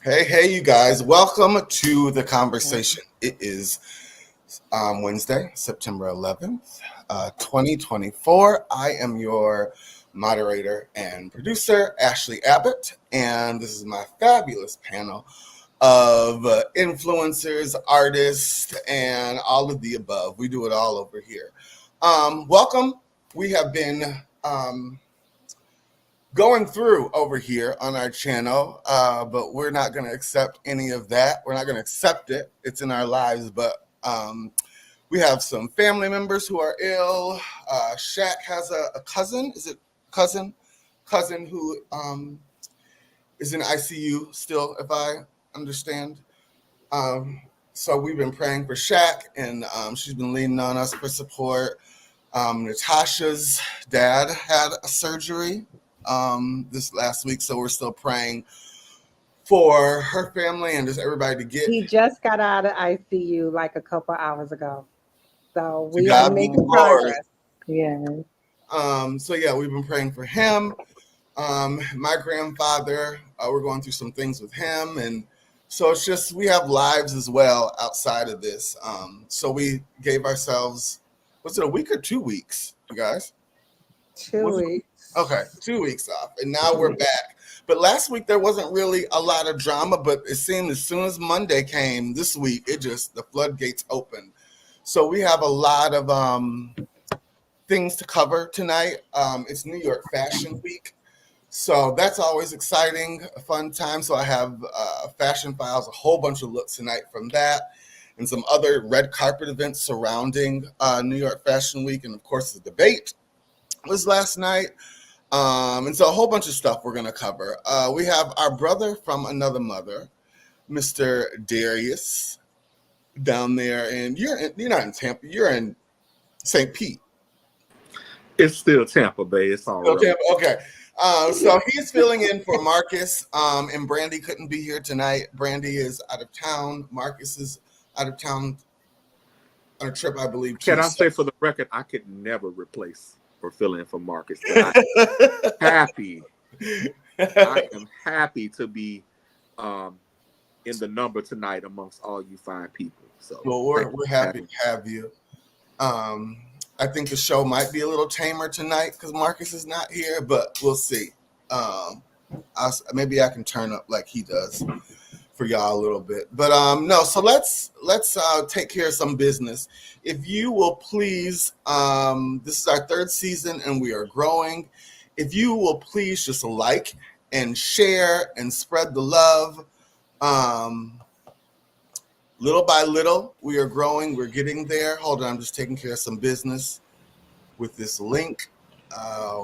Hey, you guys. Welcome to the conversation. It is Wednesday, September 11th, 2024. I am your moderator and producer, Ashley Abbott, and this is my fabulous panel of influencers, artists, and all of the above. We do it all over here. Welcome. We have been going through over here on our channel, but we're not going to accept any of that. We're not going to accept it. It's in our lives, but we have some family members who are ill. Shaq has a cousin. Is it cousin? Cousin who is in ICU still, if I understand. So we've been praying for Shaq, and she's been leaning on us for support. Natasha's dad had a surgery this last week, so we're still praying for her family and just everybody to get. He just got out of ICU like a couple hours ago, so we are making progress. Yeah. So yeah, we've been praying for him. My grandfather, we're going through some things with him, and so it's just we have lives as well outside of this. So we gave ourselves, was it a week or 2 weeks, you guys? 2 weeks. Okay, 2 weeks off, and now we're back. But last week there wasn't really a lot of drama, but it seemed as soon as Monday came this week, the floodgates opened. So we have a lot of things to cover tonight. It's New York Fashion Week, so that's always exciting, a fun time. So I have fashion files, a whole bunch of looks tonight from that, and some other red carpet events surrounding New York Fashion Week, and of course the debate was last night. And so a whole bunch of stuff we're going to cover. We have our brother from another mother, Mr. Darius, down there. And you're not in Tampa. You're in St. Pete. It's still Tampa Bay. It's all right. Tampa. Okay. So he's filling in for Marcus. And Brandy couldn't be here tonight. Brandy is out of town. Marcus is out of town on a trip, I believe. Can I say for the record, I could never replace or fill in for Marcus. I am happy to be in the number tonight amongst all you fine people. So well, we're happy to have you. I think the show might be a little tamer tonight because Marcus is not here, but we'll see. Maybe I can turn up like he does for y'all a little bit. But no, so let's take care of some business. If you will please, this is our third season and we are growing. If you will please just like and share and spread the love. Little by little, we are growing. We're getting there. Hold on, I'm just taking care of some business with this link.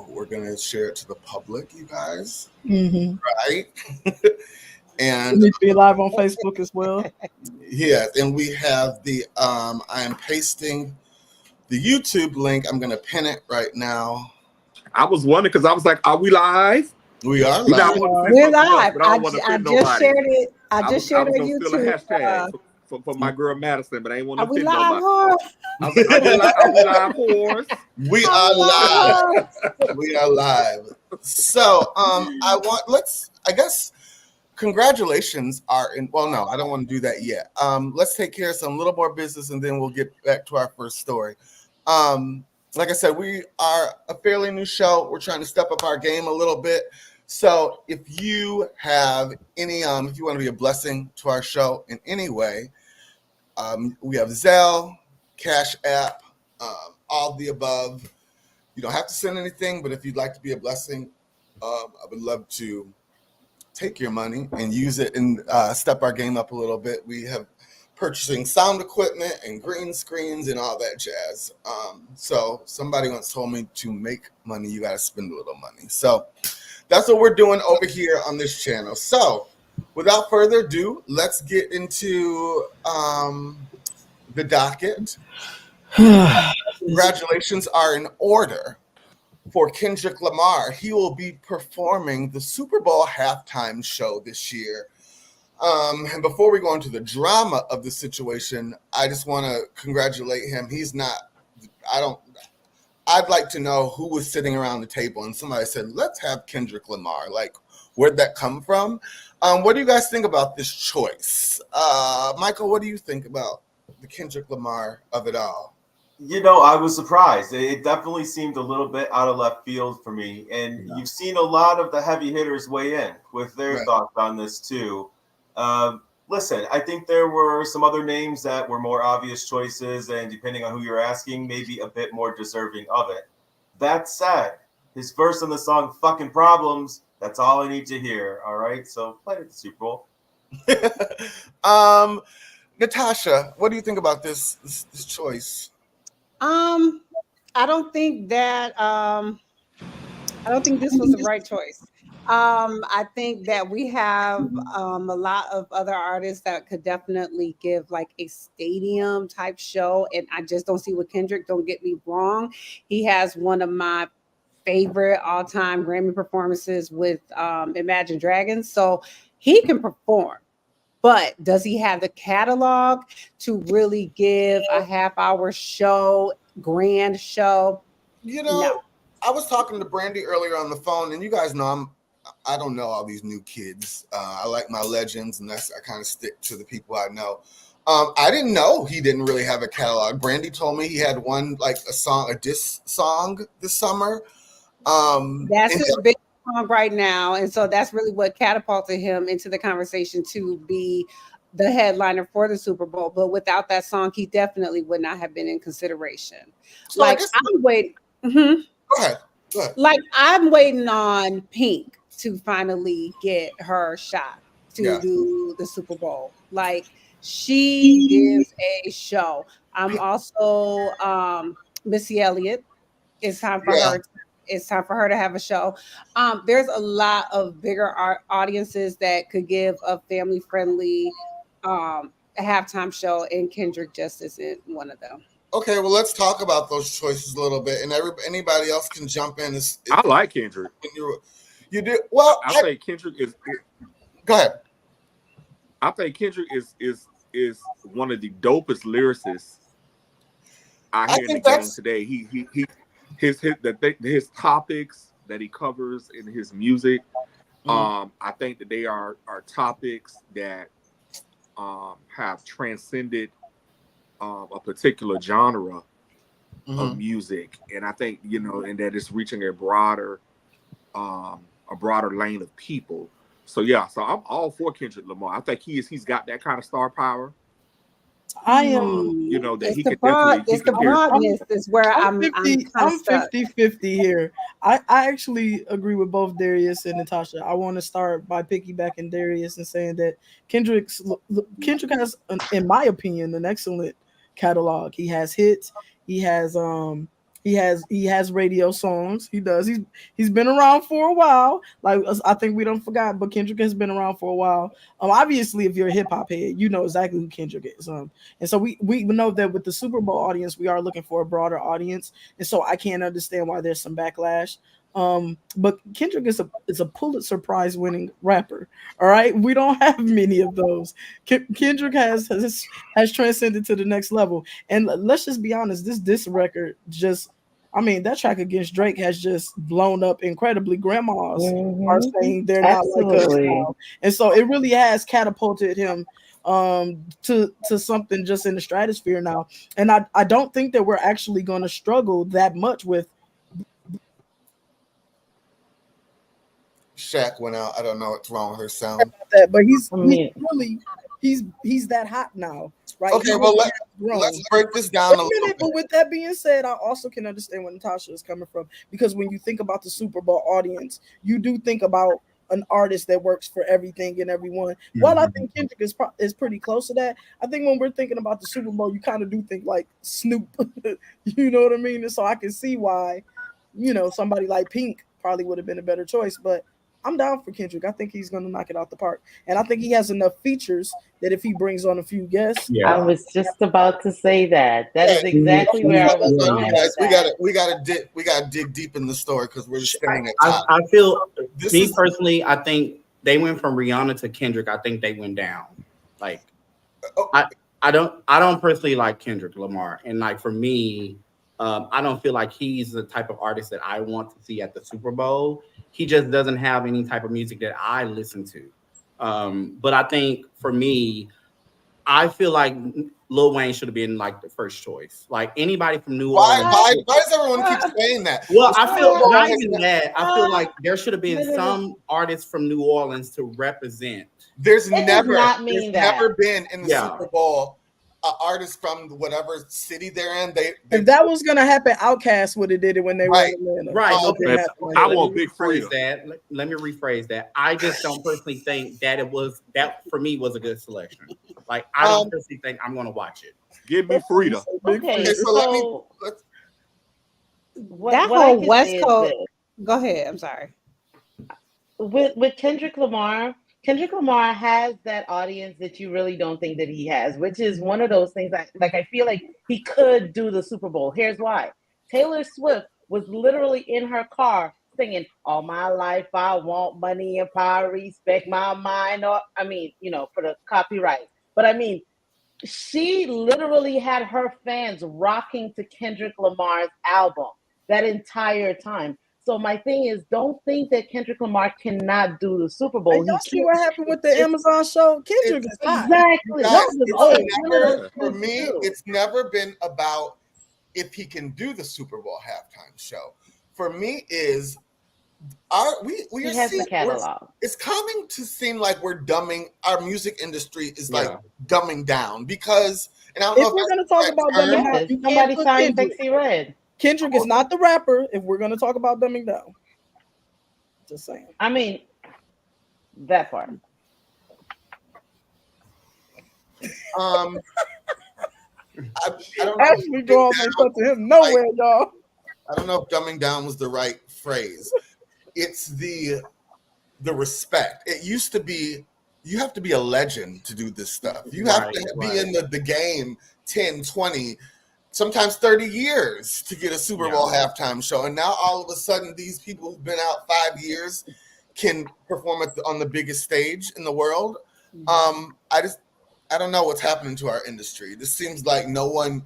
We're going to share it to the public, you guys. Mm-hmm. Right? And we need to be live on Facebook as well. Yeah, and we have the I am pasting the YouTube link. I'm gonna pin it right now. I was wondering because I was like, are we live? We are live. We're live. I just shared it. I just shared it on YouTube. Hashtag for my girl Madison, but I ain't want to offend nobody. Are we live, horse? We are live. We are live. So I guess congratulations are in. Well, no, I don't want to do that yet. Let's take care of some little more business and then we'll get back to our first story. Like I said, we are a fairly new show. We're trying to step up our game a little bit. So if you have any, if you want to be a blessing to our show in any way, we have Zelle, Cash App, all the above. You don't have to send anything, but if you'd like to be a blessing, I would love to take your money and use it and step our game up a little bit. We have purchasing sound equipment and green screens and all that jazz. So somebody once told me to make money, you got to spend a little money. So that's what we're doing over here on this channel. So without further ado, let's get into the docket. Congratulations are in order for Kendrick Lamar. He will be performing the Super Bowl halftime show this year. And before we go into the drama of the situation, I just want to congratulate him. I'd like to know who was sitting around the table and somebody said, let's have Kendrick Lamar. Like, where'd that come from? What do you guys think about this choice? Michael, what do you think about the Kendrick Lamar of it all? I was surprised. It definitely seemed a little bit out of left field for me. And you've seen a lot of the heavy hitters weigh in with their thoughts on this too. Listen, I think there were some other names that were more obvious choices, and depending on who you're asking, maybe a bit more deserving of it. That said, his verse on the song "Fucking Problems," that's all I need to hear. All right, so play it at the Super Bowl. Natasha, what do you think about this choice? I don't think that I don't think this was the right choice. I think that we have a lot of other artists that could definitely give like a stadium type show, and I just don't see what Kendrick. Don't get me wrong, he has one of my favorite all-time Grammy performances with Imagine Dragons, so he can perform. But does he have the catalog to really give a half-hour show, grand show? No. I was talking to Brandy earlier on the phone, and you guys know I don't know all these new kids. I like my legends, and I kind of stick to the people I know. I didn't know he didn't really have a catalog. Brandy told me he had one, like a diss song this summer. That's his big song right now, and so that's really what catapulted him into the conversation to be the headliner for the Super Bowl. But without that song, he definitely would not have been in consideration. So I'm waiting. Mm-hmm. Go ahead. Like I'm waiting on Pink to finally get her shot to do the Super Bowl. Like she gives a show. I'm also Missy Elliott. It's time for her. It's time for her to have a show. There's a lot of bigger audiences that could give a family-friendly halftime show, and Kendrick just isn't one of them. Okay, well, let's talk about those choices a little bit, and anybody else can jump in. I like Kendrick. You do well. I think Kendrick is. Go ahead. I think Kendrick is one of the dopest lyricists I hear in the game today. His topics that he covers in his music. I think that they are topics that have transcended a particular genre of music, and I think and that it's reaching a broader lane of people. So so I'm all for Kendrick Lamar. I think he's got that kind of star power. I am, that he can definitely. It's the broadness is where I'm 50-50 here. I actually agree with both Darius and Natasha. I want to start by piggybacking Darius and saying that Kendrick has, in my opinion, an excellent catalog. He has hits. He has radio songs. He does. He's been around for a while. Like I think we don't forgot, but Kendrick has been around for a while. Obviously, if you're a hip hop head, you know exactly who Kendrick is. And so we know that with the Super Bowl audience, we are looking for a broader audience, and so I can't understand why there's some backlash. But Kendrick is a Pulitzer Prize winning rapper. All right, we don't have many of those. Kendrick has transcended to the next level, and let's just be honest, this record that track against Drake has just blown up incredibly. Grandmas are saying they're not like us now, and so it really has catapulted him to something just in the stratosphere now. And I don't think that we're actually going to struggle that much with. Shaq went out. I don't know what's wrong with her sound. But he's that hot now, right? Okay, well let's break this down a little bit. But with that being said, I also can understand where Natasha is coming from, because when you think about the Super Bowl audience, you do think about an artist that works for everything and everyone. While I think Kendrick is pretty close to that, I think when we're thinking about the Super Bowl, you kind of do think like Snoop. You know what I mean? And so I can see why, somebody like Pink probably would have been a better choice, but I'm down for Kendrick. I think he's going to knock it out the park. And I think he has enough features that if he brings on a few guests. Yeah. I was just about to say that. That is exactly where I was going. We got to dig deep in the story, because we're just staring at top. I feel, personally, I think they went from Rihanna to Kendrick. I think they went down. Like, I don't personally like Kendrick Lamar. And like, for me, I don't feel like he's the type of artist that I want to see at the Super Bowl. He just doesn't have any type of music that I listen to. But I think for me, I feel like Lil Wayne should have been like the first choice. Like anybody from New Orleans. Why does everyone keep saying that? Well, I feel Super Bowl not has even been- that. I feel like there should have been some artists from New Orleans to represent. There's It does never not mean that. never been in the Yeah. Super Bowl an artist from whatever city they're in. If that was gonna happen, Outkast would have did it when they Right. were in Atlanta. Right. It Okay. didn't happen like I that. want Big rephrase Freedia. that. Let me rephrase that. I just don't personally think that that for me was a good selection. Like I don't personally think I'm gonna watch it. Give me Frida. Okay, Okay, so let me. Let's, That what I whole can West say is Coast. this. Go ahead. I'm sorry. With Kendrick Lamar has that audience that you really don't think that he has, which is one of those things that like I feel like he could do the Super Bowl. Here's why. Taylor Swift was literally in her car singing, "All my life I want money and power, respect my mind," or I mean, for the copyright. But I mean, she literally had her fans rocking to Kendrick Lamar's album that entire time. So my thing is, don't think that Kendrick Lamar cannot do the Super Bowl. And y'all see what happened with the Amazon show? Kendrick is hot. Exactly. guys, No, it's oh, it's one of never, those for things me, too. it's never been about if he can do the Super Bowl halftime show. For me, is we He are has the seeing catalog. it's coming to seem like we're dumbing our music industry is like Yeah. dumbing down because and I don't know If we're if gonna talk about dumbing down, Yes, you can't somebody put signed Kendrick. Sexy Red. Kendrick is not the rapper. If we're gonna talk about dumbing down, just saying. I mean, that part. I don't know. Actually, go off and cut to him nowhere, y'all. I don't know if dumbing down was the right phrase. It's the respect. It used to be you have to be a legend to do this stuff. You have to be in the game 10, 20, sometimes 30 years to get a Super Bowl halftime show. And now all of a sudden these people who've been out 5 years can perform on the biggest stage in the world. I don't know what's happening to our industry. This seems like no one.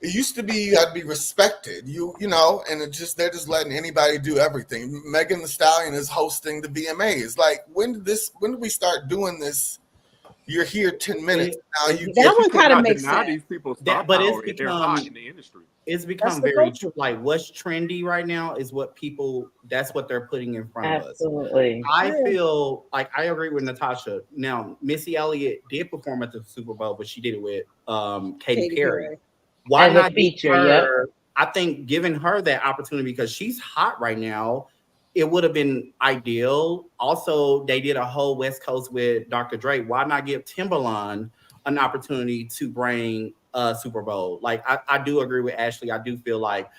It used to be you had to be respected, and they're just letting anybody do everything. Megan Thee Stallion is hosting the VMAs. Like when did we start doing this? You're here 10 minutes now. That one kind of makes now sense. these people But it's they're hot in the industry. It's become the very culture. like what's trendy right now is that's what they're putting in front of us. Absolutely. I feel like I agree with Natasha. Now, Missy Elliott did perform at the Super Bowl, but she did it with Katy Perry. Why As a not feature, give yep. her? I think giving her that opportunity because she's hot right now, it would have been ideal. Also, they did a whole West Coast with Dr. Dre. Why not give Timbaland an opportunity to bring a Super Bowl? Like I do agree with Ashley. I do feel like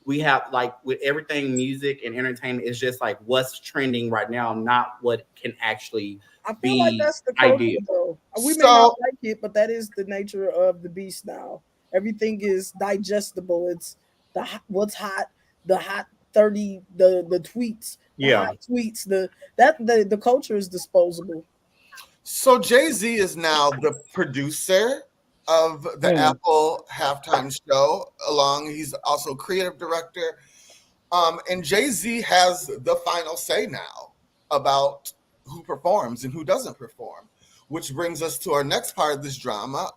we have like with everything music and entertainment is just like what's trending right now, not what can actually I feel like that's the culture, ideal. though. We may not like it, but that is the nature of the beast now. Everything is digestible. It's what's hot, the hot 30, the tweets, hot tweets. The culture is disposable. So Jay-Z is now the producer of the Apple halftime show. He's also creative director. And Jay-Z has the final say now about who performs and who doesn't perform, which brings us to our next part of this drama.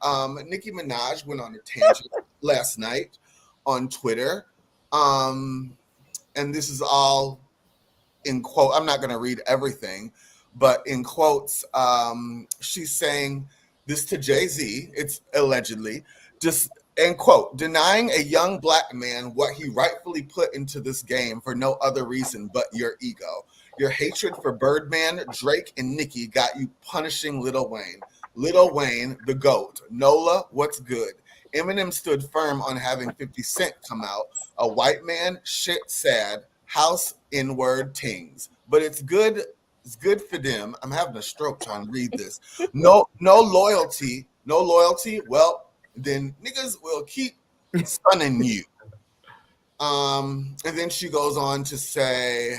Nicki Minaj went on a tangent last night on Twitter. And this is all in quote. I'm not going to read everything, but in quotes, she's saying this to Jay-Z. It's allegedly just end quote, denying a young black man what he rightfully put into this game for no other reason but your ego. Your hatred for Birdman, Drake, and Nicki got you punishing Lil Wayne. Lil Wayne, the GOAT. Nola, what's good? Eminem stood firm on having 50 Cent come out. A white man, shit sad, house N-word tings. But it's good for them. I'm having a stroke trying to read this. No loyalty. Well, then niggas will keep stunning you. And then she goes on to say,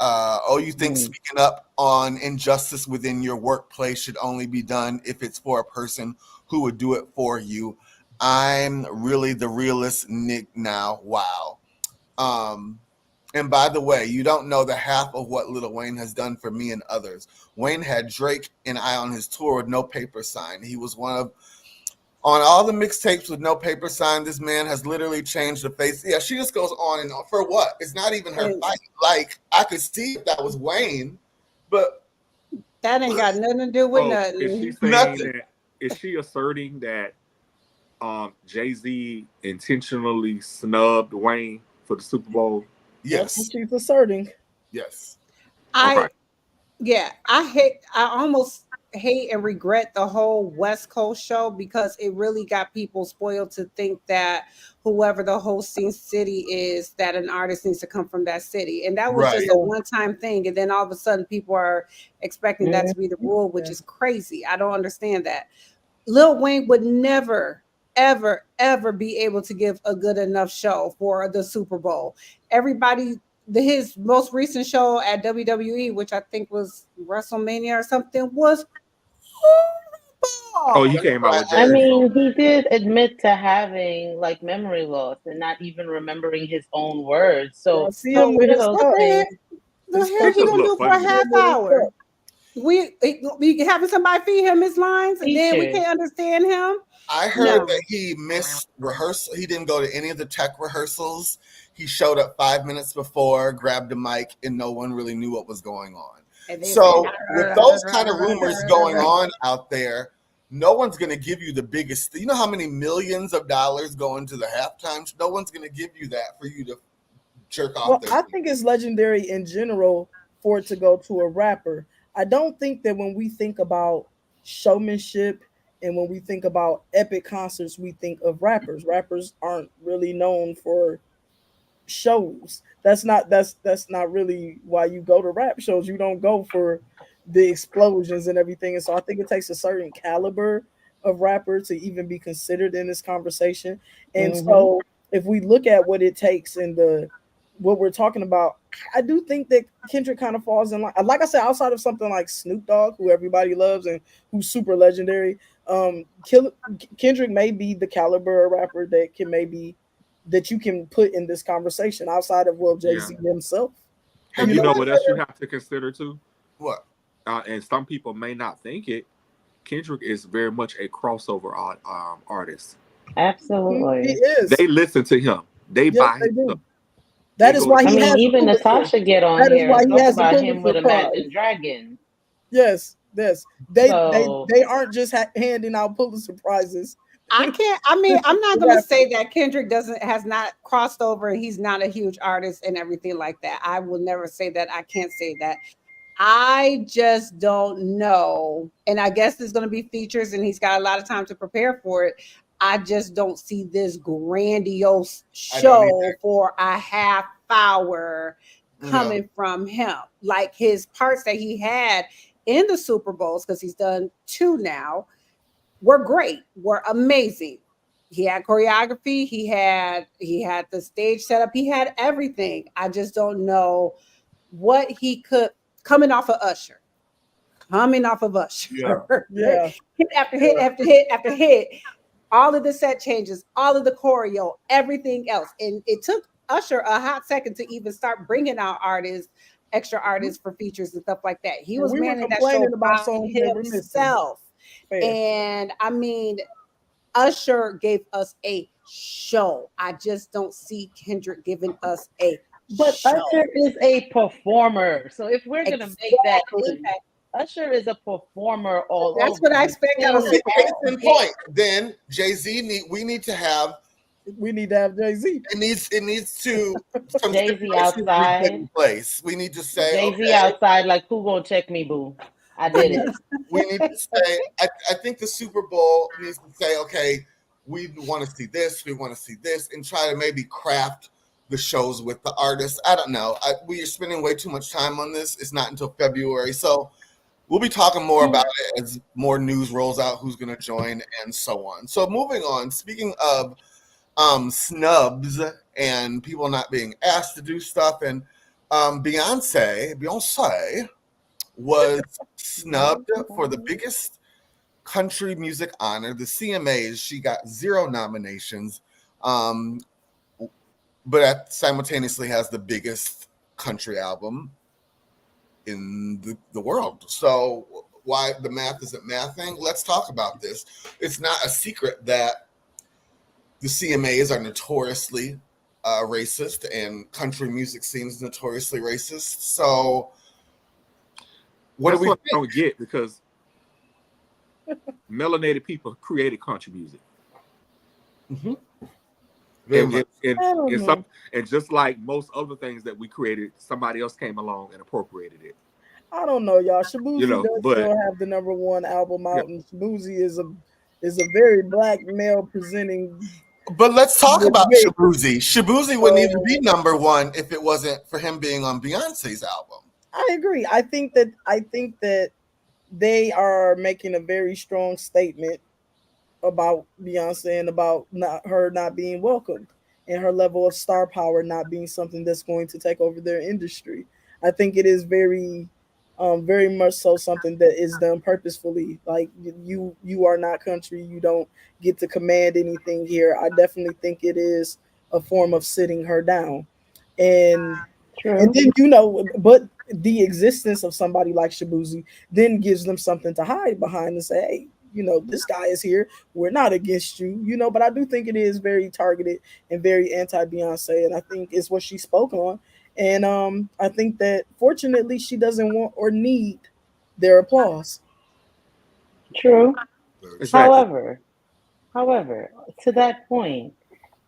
you think speaking up on injustice within your workplace should only be done if it's for a person who would do it for you. I'm really the realest Nick now. Wow. And by the way, you don't know the half of what Lil Wayne has done for me and others. Wayne had Drake and I on his tour with no paper sign. He was one of on all the mixtapes with no paper sign. This man has literally changed the face. Yeah, she just goes on and on. For what? It's not even her fight. Like, I could see if that was Wayne, but that ain't got nothing to do with nothing. Is she saying that? Is she asserting that Jay-Z intentionally snubbed Wayne for the Super Bowl? Yes, that's what she's asserting. Yes, I almost hate and regret the whole West Coast show because it really got people spoiled to think that whoever the hosting city is, that an artist needs to come from that city. And that was just a one-time thing. And then all of a sudden people are expecting that to be the rule, which is crazy. I don't understand that. Lil Wayne would never, ever, ever be able to give a good enough show for the Super Bowl. His most recent show at WWE, which I think was WrestleMania or something, was horrible. Oh, he came out with I mean, he did admit to having like memory loss and not even remembering his own words. So see him with his what the hell he gonna do for a half hour? We having somebody feed him his lines, and then we can't understand him. I heard that he missed rehearsal. He didn't go to any of the tech rehearsals. He showed up 5 minutes before, grabbed a mic, and no one really knew what was going on. So with those kind of rumors going on out there, no one's going to give you the biggest. You know how many millions of dollars go into the halftime? No one's going to give you that for you to jerk off. Well, I think it's legendary in general for it to go to a rapper. I don't think that when we think about showmanship and when we think about epic concerts, we think of rappers. Rappers aren't really known for shows. That's not really why you go to rap shows. You don't go for the explosions and everything. And so I think it takes a certain caliber of rapper to even be considered in this conversation. And so if we look at what it takes in what we're talking about, I do think that Kendrick kind of falls in line. Like I said, outside of something like Snoop Dogg, who everybody loves and who's super legendary, Kendrick may be the caliber of rapper that you can put in this conversation outside of Jay-Z himself. And you know what else you have to consider too? What? And some people may not think it. Kendrick is very much a crossover artist. Absolutely, he is. They listen to him. They buy his stuff. That is why he has. Even Natasha get on here and talk about him with Imagine Dragons. Yes. They aren't just handing out Pulitzer prizes. I'm not going to say that Kendrick has not crossed over. He's not a huge artist and everything like that. I will never say that. I can't say that. I just don't know. And I guess there's going to be features and he's got a lot of time to prepare for it. I just don't see this grandiose show for a half hour coming from him. Like his parts that he had in the Super Bowls, because he's done 2 now, were great, were amazing. He had choreography, he had the stage setup, he had everything. I just don't know what he could, coming off of Usher. Hit after hit after hit after hit. All of the set changes, all of the choreo, everything else. And it took Usher a hot second to even start bringing out extra artists for features and stuff like that. He was manning that show about himself. And I mean, Usher gave us a show. I just don't see Kendrick giving us a show. Usher is a performer. So if we're going to make that impact, Usher is a performer all over. That's what I expect out of him. Point. Then Jay-Z we need to have Jay-Z. It needs to some Jay-Z outside place. We need to say Jay-Z outside, like, who gonna check me, boo? I did it. We need to say, I think the Super Bowl needs to say, okay, we want to see this, and try to maybe craft the shows with the artists. I don't know. We are spending way too much time on this. It's not until February. So we'll be talking more about it as more news rolls out, who's going to join and so on. So moving on, speaking of snubs and people not being asked to do stuff, and Beyonce was snubbed for the biggest country music honor, the CMAs. She got 0 nominations. but simultaneously has the biggest country album in the world. So why the math isn't mathing? Let's talk about this. It's not a secret that the CMAs are notoriously racist, and country music seems notoriously racist. So what That's do we what I don't get, because melanated people created country music. Mm-hmm. And just like most other things that we created, somebody else came along and appropriated it. I don't know, y'all. Shabuzi does but still have the #1 album out, and Shabuzi is a very black male presenting. But let's talk about Shabuzi. Shabuzi wouldn't even be #1 if it wasn't for him being on Beyonce's album. I agree. I think that they are making a very strong statement about Beyonce and about her not being welcomed, and her level of star power not being something that's going to take over their industry. I think it is very much so something that is done purposefully. Like, you are not country. You don't get to command anything here. I definitely think it is a form of sitting her down. And then, but the existence of somebody like Shabuzi then gives them something to hide behind and say, hey, this guy is here. We're not against you, but I do think it is very targeted and very anti-Beyonce. And I think it's what she spoke on. And I think that fortunately she doesn't want or need their applause. True. Exactly. However, to that point,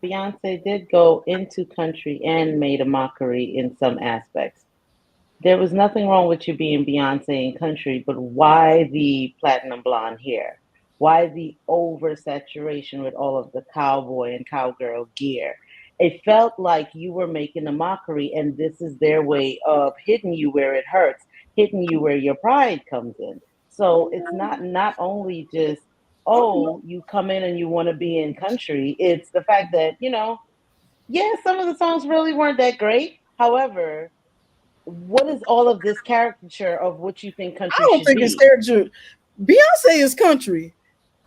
Beyonce did go into country and made a mockery in some aspects. There was nothing wrong with you being Beyonce in country, but why the platinum blonde hair? Why the oversaturation with all of the cowboy and cowgirl gear? It felt like you were making a mockery, and this is their way of hitting you where it hurts, hitting you where your pride comes in. So it's not only just, oh, you come in and you want to be in country. It's the fact that, some of the songs really weren't that great. However, what is all of this caricature of what you think country should be? I don't think it's caricature. Beyonce is country.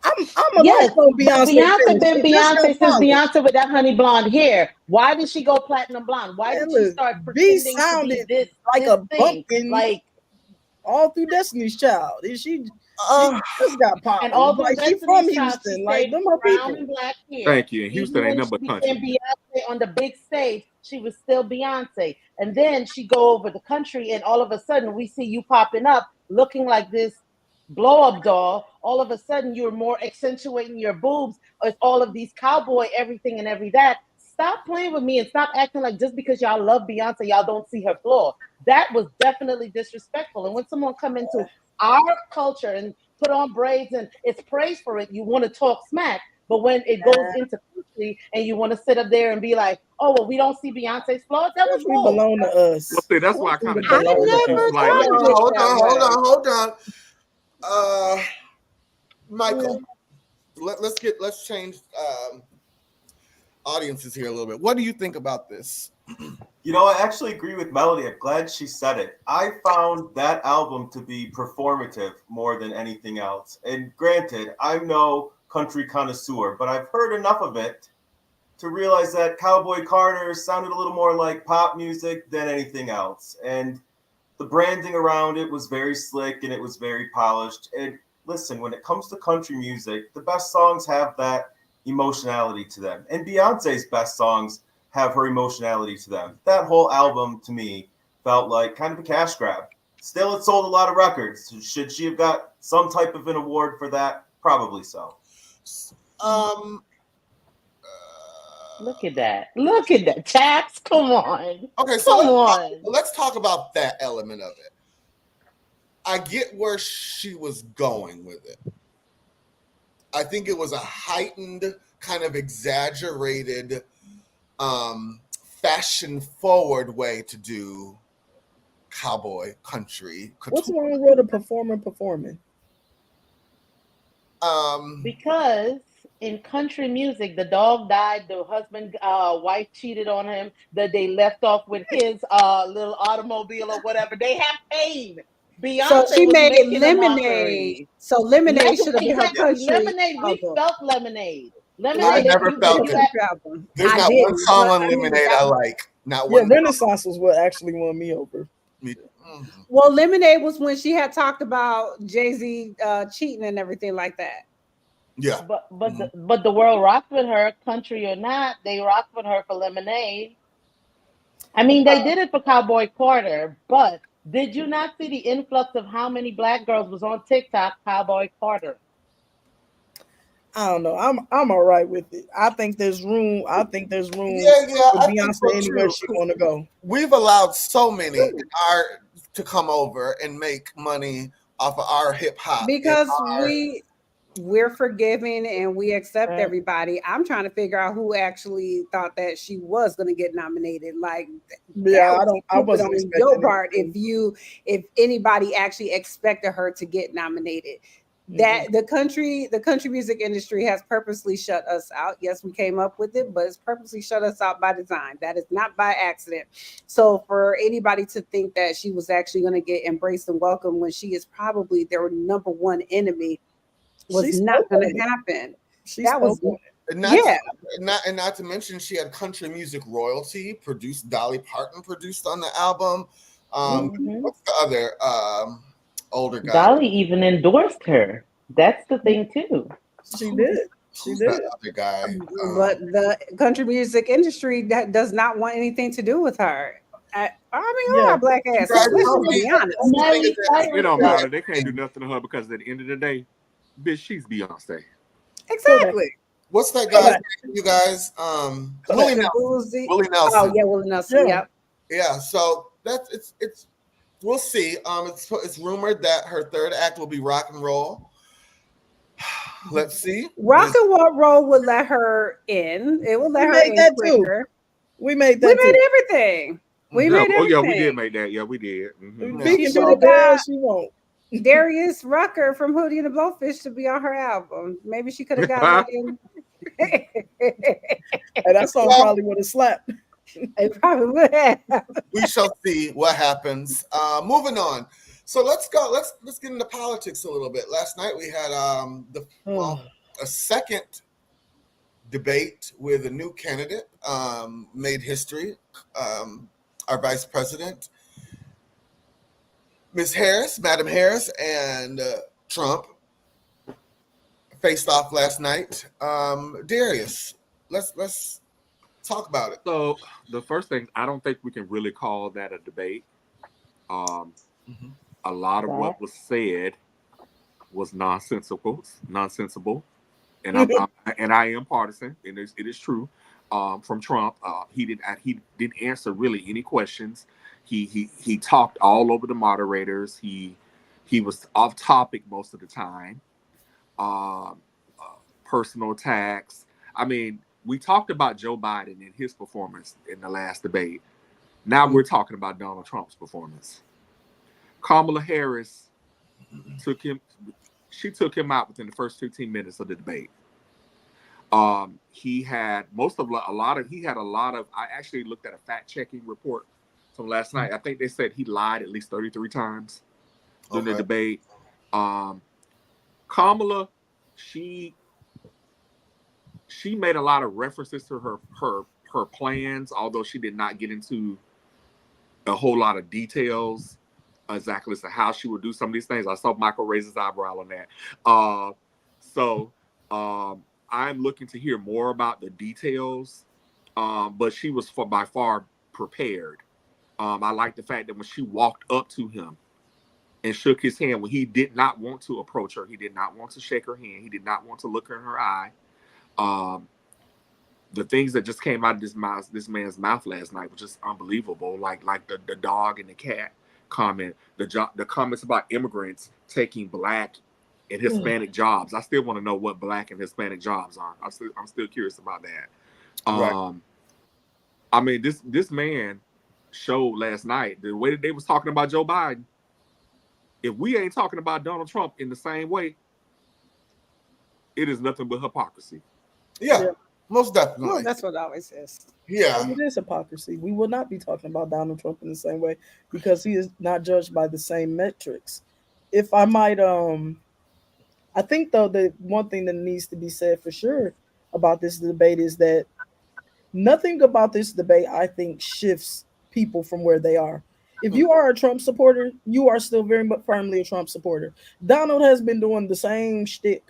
I'm a lifelong Beyonce. Beyonce been Beyonce since Beyonce with that honey blonde hair. Why did she go platinum blonde? Why did she start pretending to be this like a bumpkin, like all through Destiny's Child? She just got popped. And all like she from Houston, like them her people. And black hair. Thank you. Houston ain't nothing but country. Beyonce on the big stage, she was still Beyonce, and then she go over the country, and all of a sudden we see you popping up, looking like this blow-up doll. All of a sudden you're more accentuating your boobs with all of these cowboy everything and every that. Stop playing with me and stop acting like just because y'all love Beyonce, y'all don't see her flaw. That was definitely disrespectful. And when someone come into our culture and put on braids and it's praise for it, you want to talk smack. But when it goes into country and you want to sit up there and be like, oh, well, we don't see Beyonce's flaws, that was wrong. Belong to us. Well, see, that's why I kind of hold on. Michael, let's change audiences here a little bit. What do you think about this? I actually agree with Melody. I'm glad she said it. I found that album to be performative more than anything else. And granted, I'm no country connoisseur, but I've heard enough of it to realize that Cowboy Carter sounded a little more like pop music than anything else. And the branding around it was very slick and it was very polished. And listen, when it comes to country music, the best songs have that emotionality to them. And Beyonce's best songs have her emotionality to them. That whole album, to me, felt like kind of a cash grab. Still, it sold a lot of records. Should she have got some type of an award for that? Probably so. Look at that. Look at that. Taps, come on. Okay, so let's talk about that element of it. I get where she was going with it. I think it was a heightened, kind of exaggerated, fashion-forward way to do cowboy country. What's wrong with a performer performing? Because in country music, the dog died, the husband, wife cheated on him, that they left off with his little automobile or whatever. They have pain. Beyonce so she made Lemonade. So Lemonade should have been her country. Lemonade, we felt Lemonade. Lemonade. never felt it. There's not one song on Lemonade I like. Not one. Renaissance was what actually won me over. Well, Lemonade was when she had talked about Jay-Z cheating and everything like that. Yeah. But the world rocked with her, country or not. They rocked with her for Lemonade. I mean, they did it for Cowboy Carter, but did you not see the influx of how many black girls was on TikTok? Cowboy Carter. I don't know. I'm all right with it. I think there's room. Yeah, for I think Beyonce so anywhere too. she want to go. We've allowed so many to come over and make money off of our hip hop because we're forgiving and we accept Right. everybody. I'm trying to figure out who actually thought that she was going to get nominated. Like, Yeah, I wasn't on expecting your part. anything. If anybody actually expected her to get nominated, that the country music industry has purposely shut us out. Yes, we came up with it, but it's purposely shut us out by design. That is not by accident. So for anybody to think that she was actually going to get embraced and welcomed when she is probably their number one enemy was not going to happen. That was not to mention she had country music royalty produced. Dolly Parton produced on the album. What's the other older guy? Dolly even endorsed her. That's the thing too. She did. That other guy. But the country music industry that does not want anything to do with her. I mean, all our black ass. Let's be honest. It don't matter. They can't do nothing to her because at the end of the day, bitch, she's Beyonce. Exactly. What's that guy? You guys, Willie Nelson. Oh yeah, Willie Nelson. Yep. Yeah. So that's it's. We'll see. It's rumored that her third act will be rock and roll. Let's see. Rock and roll would let her in. It would let her in quicker. We made that. We made everything. We made everything. Oh yeah, we did make that. Yeah, we did. She should have got. She won't. Darius Rucker from Hootie and the Blowfish to be on her album. Maybe she could have got it in. And that song probably would have slapped. It probably would have. We shall see what happens. Moving on. So let's go. Let's get into politics a little bit. Last night we had a second debate with a new candidate. Made history. Our vice president, Madam Harris, and Trump faced off last night. Darius, let's talk about it. So the first thing, I don't think we can really call that a debate. A lot of what was said was nonsensical, and I am partisan, and it is true. From Trump, he didn't answer really any questions. He talked all over the moderators. He was off topic most of the time. Personal attacks. I mean, we talked about Joe Biden and his performance in the last debate. Now we're talking about Donald Trump's performance. Kamala Harris took him out within the first 15 minutes of the debate. He had a lot of. I actually looked at a fact-checking report from last night. I think they said he lied at least 33 times during the debate. Kamala, she made a lot of references to her plans, although she did not get into a whole lot of details exactly as to how she would do some of these things. I saw Michael raise his eyebrow on that. I'm looking to hear more about the details, but she was by far prepared. I like the fact that when she walked up to him and shook his hand, when he did not want to approach her, he did not want to shake her hand, he did not want to look in her eye. The things that just came out of this man's mouth last night was just unbelievable. Like the dog and the cat comment, the comments about immigrants taking Black and Hispanic jobs. I still want to know what Black and Hispanic jobs are. I'm still curious about that. Right. I mean, this man showed last night the way that they was talking about Joe Biden. If we ain't talking about Donald Trump in the same way, it is nothing but hypocrisy. Yeah. Most definitely. Well, that's what it always is. Yeah. It is hypocrisy. We will not be talking about Donald Trump in the same way because he is not judged by the same metrics. If I might, I think though that one thing that needs to be said for sure about this debate is that nothing about this debate, I think, shifts people from where they are. If you are a Trump supporter, you are still very much firmly a Trump supporter. Donald has been doing the same shtick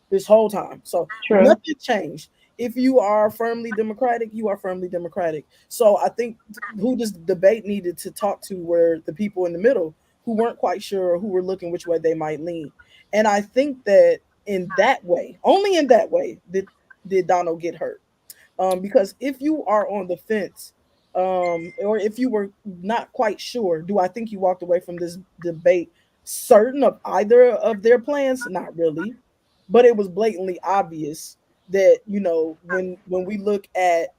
this whole time. So True. nothing changed. If you are firmly Democratic, you are firmly Democratic. So I think who this debate needed to talk to were the people in the middle who weren't quite sure, who were looking which way they might lean. And I think that in that way, only in that way, did Donald get hurt. Because if you are on the fence, or if you were not quite sure, do I think you walked away from this debate certain of either of their plans? Not really, but it was blatantly obvious that when we look at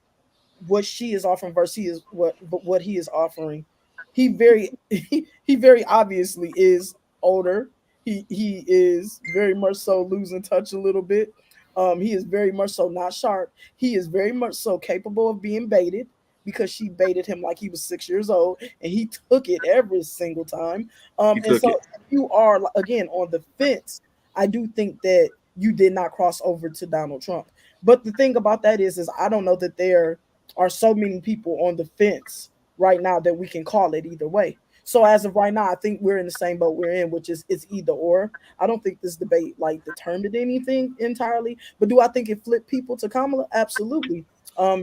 what she is offering versus what he is offering, he very he very obviously is older. He is very much so losing touch a little bit. He is very much so not sharp. He is very much so capable of being baited because she baited him like he was 6 years old, and he took it every single time. He And took so it. if you are again on the fence, I do think that you did not cross over to Donald Trump. But the thing about that is I don't know that there are so many people on the fence right now that we can call it either way. So as of right now, I think we're in the same boat we're in, which is it's either or. I don't think this debate like determined anything entirely, but do I think it flipped people to Kamala? Absolutely.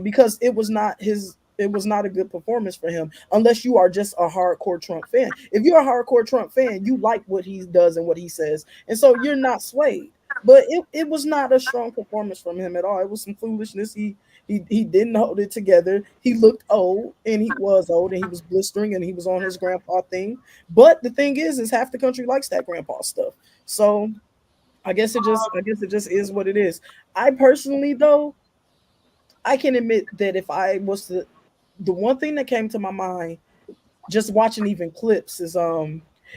Because it was not a good performance for him unless you are just a hardcore Trump fan. If you're a hardcore Trump fan, you like what he does and what he says, and so you're not swayed. But it was not a strong performance from him at all. It was some foolishness. He didn't hold it together. He looked old, and he was old, and he was blistering, and he was on his grandpa thing. But the thing is half the country likes that grandpa stuff. So I guess it just is what it is. I personally though, I can admit that if I was to, the one thing that came to my mind just watching even clips is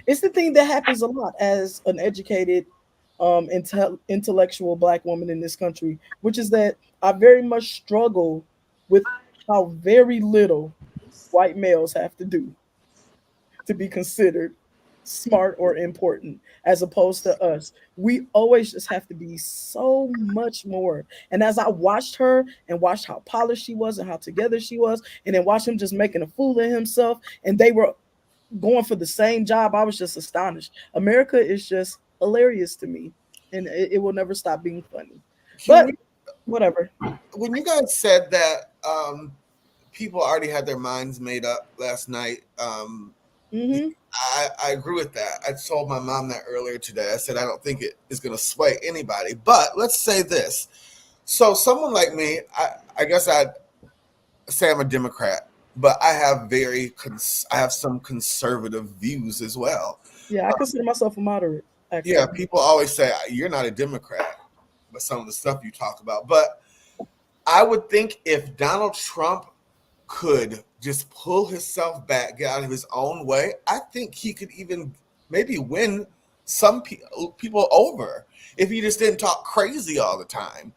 it's the thing that happens a lot as an educated intellectual black woman in this country, which is that I very much struggle with how very little white males have to do to be considered smart or important as opposed to us. We always just have to be so much more. And as I watched her and watched how polished she was and how together she was, and then watch him just making a fool of himself, and they were going for the same job, I was just astonished. America is just hilarious to me, and it will never stop being funny. But whatever. When you guys said that people already had their minds made up last night, I agree with that. I told my mom that earlier today. I said I don't think it is going to sway anybody. But let's say this. So someone like me, I guess I'd say I'm a Democrat, but I have some conservative views as well. Yeah, I consider myself a moderate. Actually. Yeah, people always say you're not a Democrat, but some of the stuff you talk about. But I would think if Donald Trump could just pull himself back, get out of his own way, I think he could even maybe win some people over if he just didn't talk crazy all the time.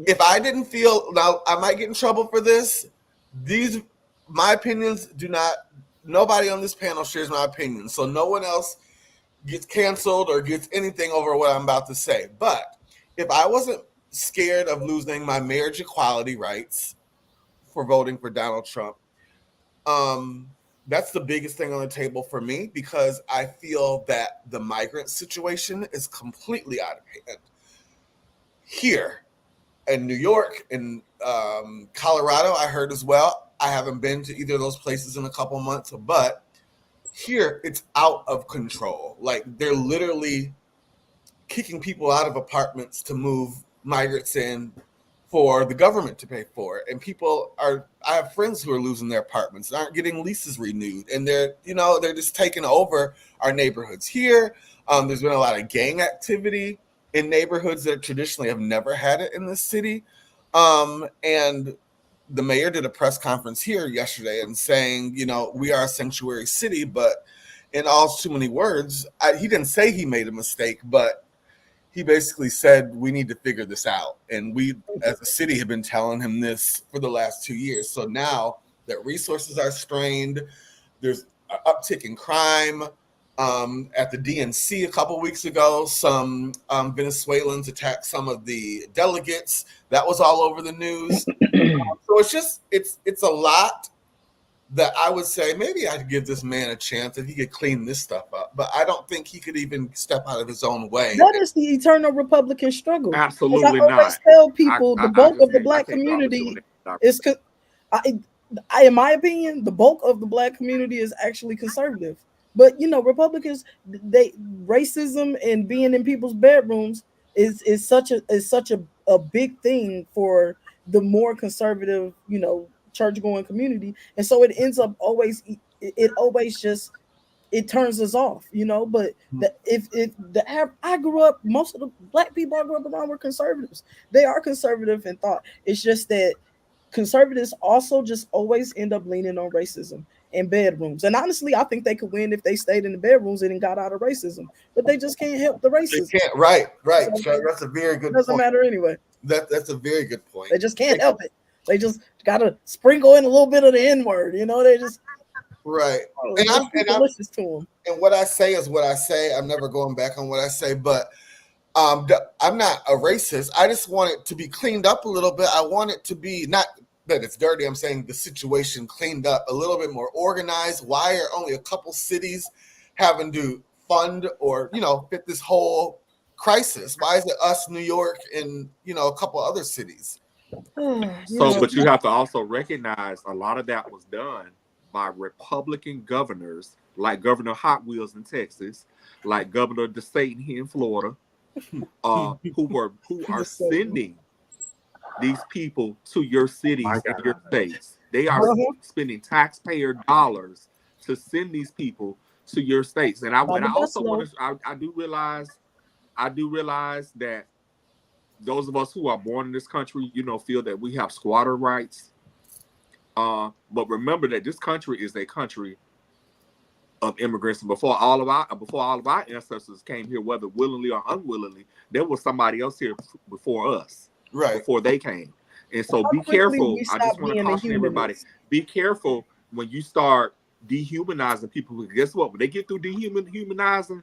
If I didn't feel, now I might get in trouble for this. My opinions do not, nobody on this panel shares my opinion. So no one else gets canceled or gets anything over what I'm about to say. But if I wasn't scared of losing my marriage equality rights for voting for Donald Trump, that's the biggest thing on the table for me, because I feel that the migrant situation is completely out of hand. Here in New York and Colorado, I heard as well. I haven't been to either of those places in a couple months, but here it's out of control. Like they're literally kicking people out of apartments to move migrants in for the government to pay for it. And I have friends who are losing their apartments and aren't getting leases renewed. And they're just taking over our neighborhoods here. There's been a lot of gang activity in neighborhoods that traditionally have never had it in this city. And the mayor did a press conference here yesterday and saying, we are a sanctuary city, but in all too many words, he didn't say he made a mistake, but he basically said we need to figure this out. And we, as a city, have been telling him this for the last 2 years. So now that resources are strained, there's an uptick in crime. At the DNC a couple weeks ago, some Venezuelans attacked some of the delegates. That was all over the news. So it's a lot that I would say maybe I'd give this man a chance if he could clean this stuff up. But I don't think he could even step out of his own way. That is the eternal Republican struggle. Absolutely I always not. tell people the bulk of the Black community is, in my opinion, the bulk of the Black community is actually conservative. But Republicans, racism and being in people's bedrooms is such a big thing for the more conservative, church going community, and so it ends up always it turns us off, But I grew up, most of the Black people I grew up around were conservatives. They are conservative in thought. It's just that conservatives also just always end up leaning on racism and bedrooms. And honestly, I think they could win if they stayed in the bedrooms and got out of racism. But they just can't help the racism. They can't. Right. So that's a very good. Doesn't matter anyway. That's a very good point. They just can't help it. They just gotta sprinkle in a little bit of the N-word. They just right. And I'm delicious to them. And what I say is what I say. I'm never going back on what I say. But I'm not a racist. I just want it to be cleaned up a little bit. I want it to be not that it's dirty. I'm saying the situation cleaned up a little bit more organized. Why are only a couple cities having to fund or fit this whole crisis? Why is it us, New York, and a couple other cities? But you have to also recognize a lot of that was done by Republican governors, like Governor Hot Wheels in Texas, like Governor DeSantis here in Florida, who are sending these people to your cities and your states. They are spending taxpayer dollars to send these people to your states. And I do realize that those of us who are born in this country, feel that we have squatter rights. But remember that this country is a country of immigrants. And before all of our ancestors came here, whether willingly or unwillingly, there was somebody else here before us, right? Before they came. And so be careful. I just want to caution everybody: be careful when you start dehumanizing people. Because guess what? When they get through dehumanizing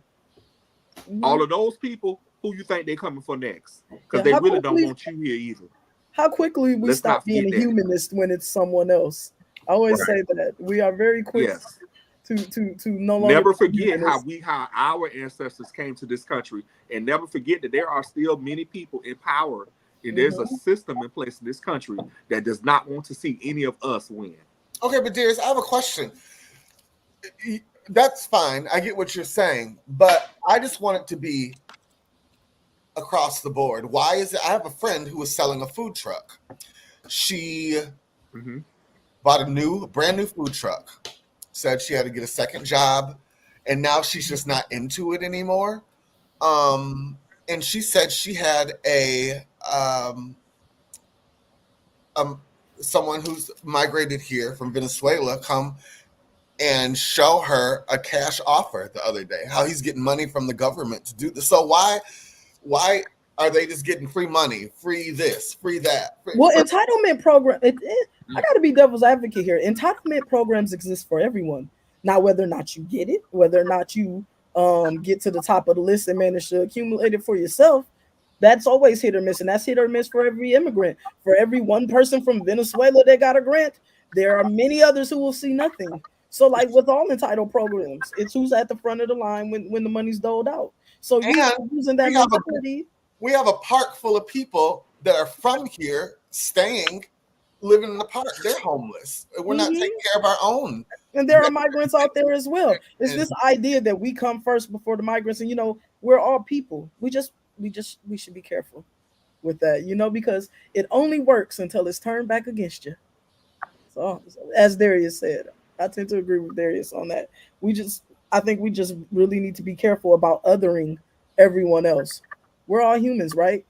all of those people, who you think they're coming for next? Because they really don't want you here either. How quickly we stop being a humanist when it's someone else? I always say that we are very quick to no longer. Never forget how our ancestors came to this country, and never forget that there are still many people in power, and there's a system in place in this country that does not want to see any of us win. Okay, but Darius, I have a question. That's fine. I get what you're saying, but I just want it to be across the board. Why is it? I have a friend who was selling a food truck. She bought a brand new food truck, said she had to get a second job, and now she's just not into it anymore. And she said she had someone who's migrated here from Venezuela come and show her a cash offer the other day, how he's getting money from the government to do this. So why are they just getting free money, free this, free that? Entitlement program. I got to be devil's advocate here. Entitlement programs exist for everyone. Now, whether or not you get it, whether or not you get to the top of the list and manage to accumulate it for yourself, that's always hit or miss. And that's hit or miss for every immigrant. For every one person from Venezuela that got a grant, there are many others who will see nothing. So, like with all entitled programs, it's who's at the front of the line when the money's doled out. So using that mentality. We have a park full of people that are from here, living in the park. They're homeless. We're not taking care of our own. And there are migrants out there as well. It's this idea that we come first before the migrants, and we're all people. We should be careful with that, because it only works until it's turned back against you. So as Darius said, I tend to agree with Darius on that. I think we just really need to be careful about othering everyone else. We're all humans, right?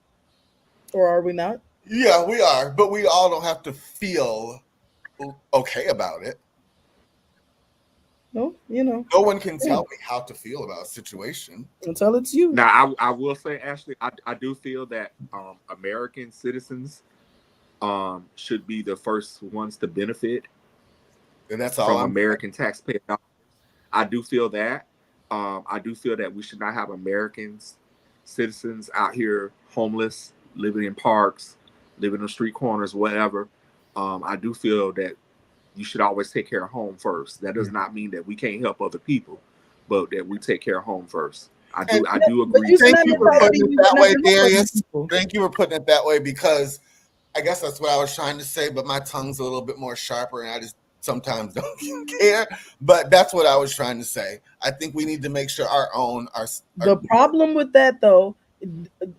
Or are we not? Yeah, we are, but we all don't have to feel okay about it. No, no one can tell me how to feel about a situation until it's you. Now, I will say, Ashley, I do feel that American citizens should be the first ones to benefit and that's from American taxpayer dollars. I do feel that. I do feel that we should not have Americans, citizens out here homeless, living in parks, living on street corners, whatever. I do feel that you should always take care of home first. That does not mean that we can't help other people, but that we take care of home first. I do agree. Thank you for putting it that way, Darius. Thank you for putting it that way, because I guess that's what I was trying to say, but my tongue's a little bit more sharper and I just sometimes don't care. But that's what I was trying to say. I think we need to make sure The problem with that, though,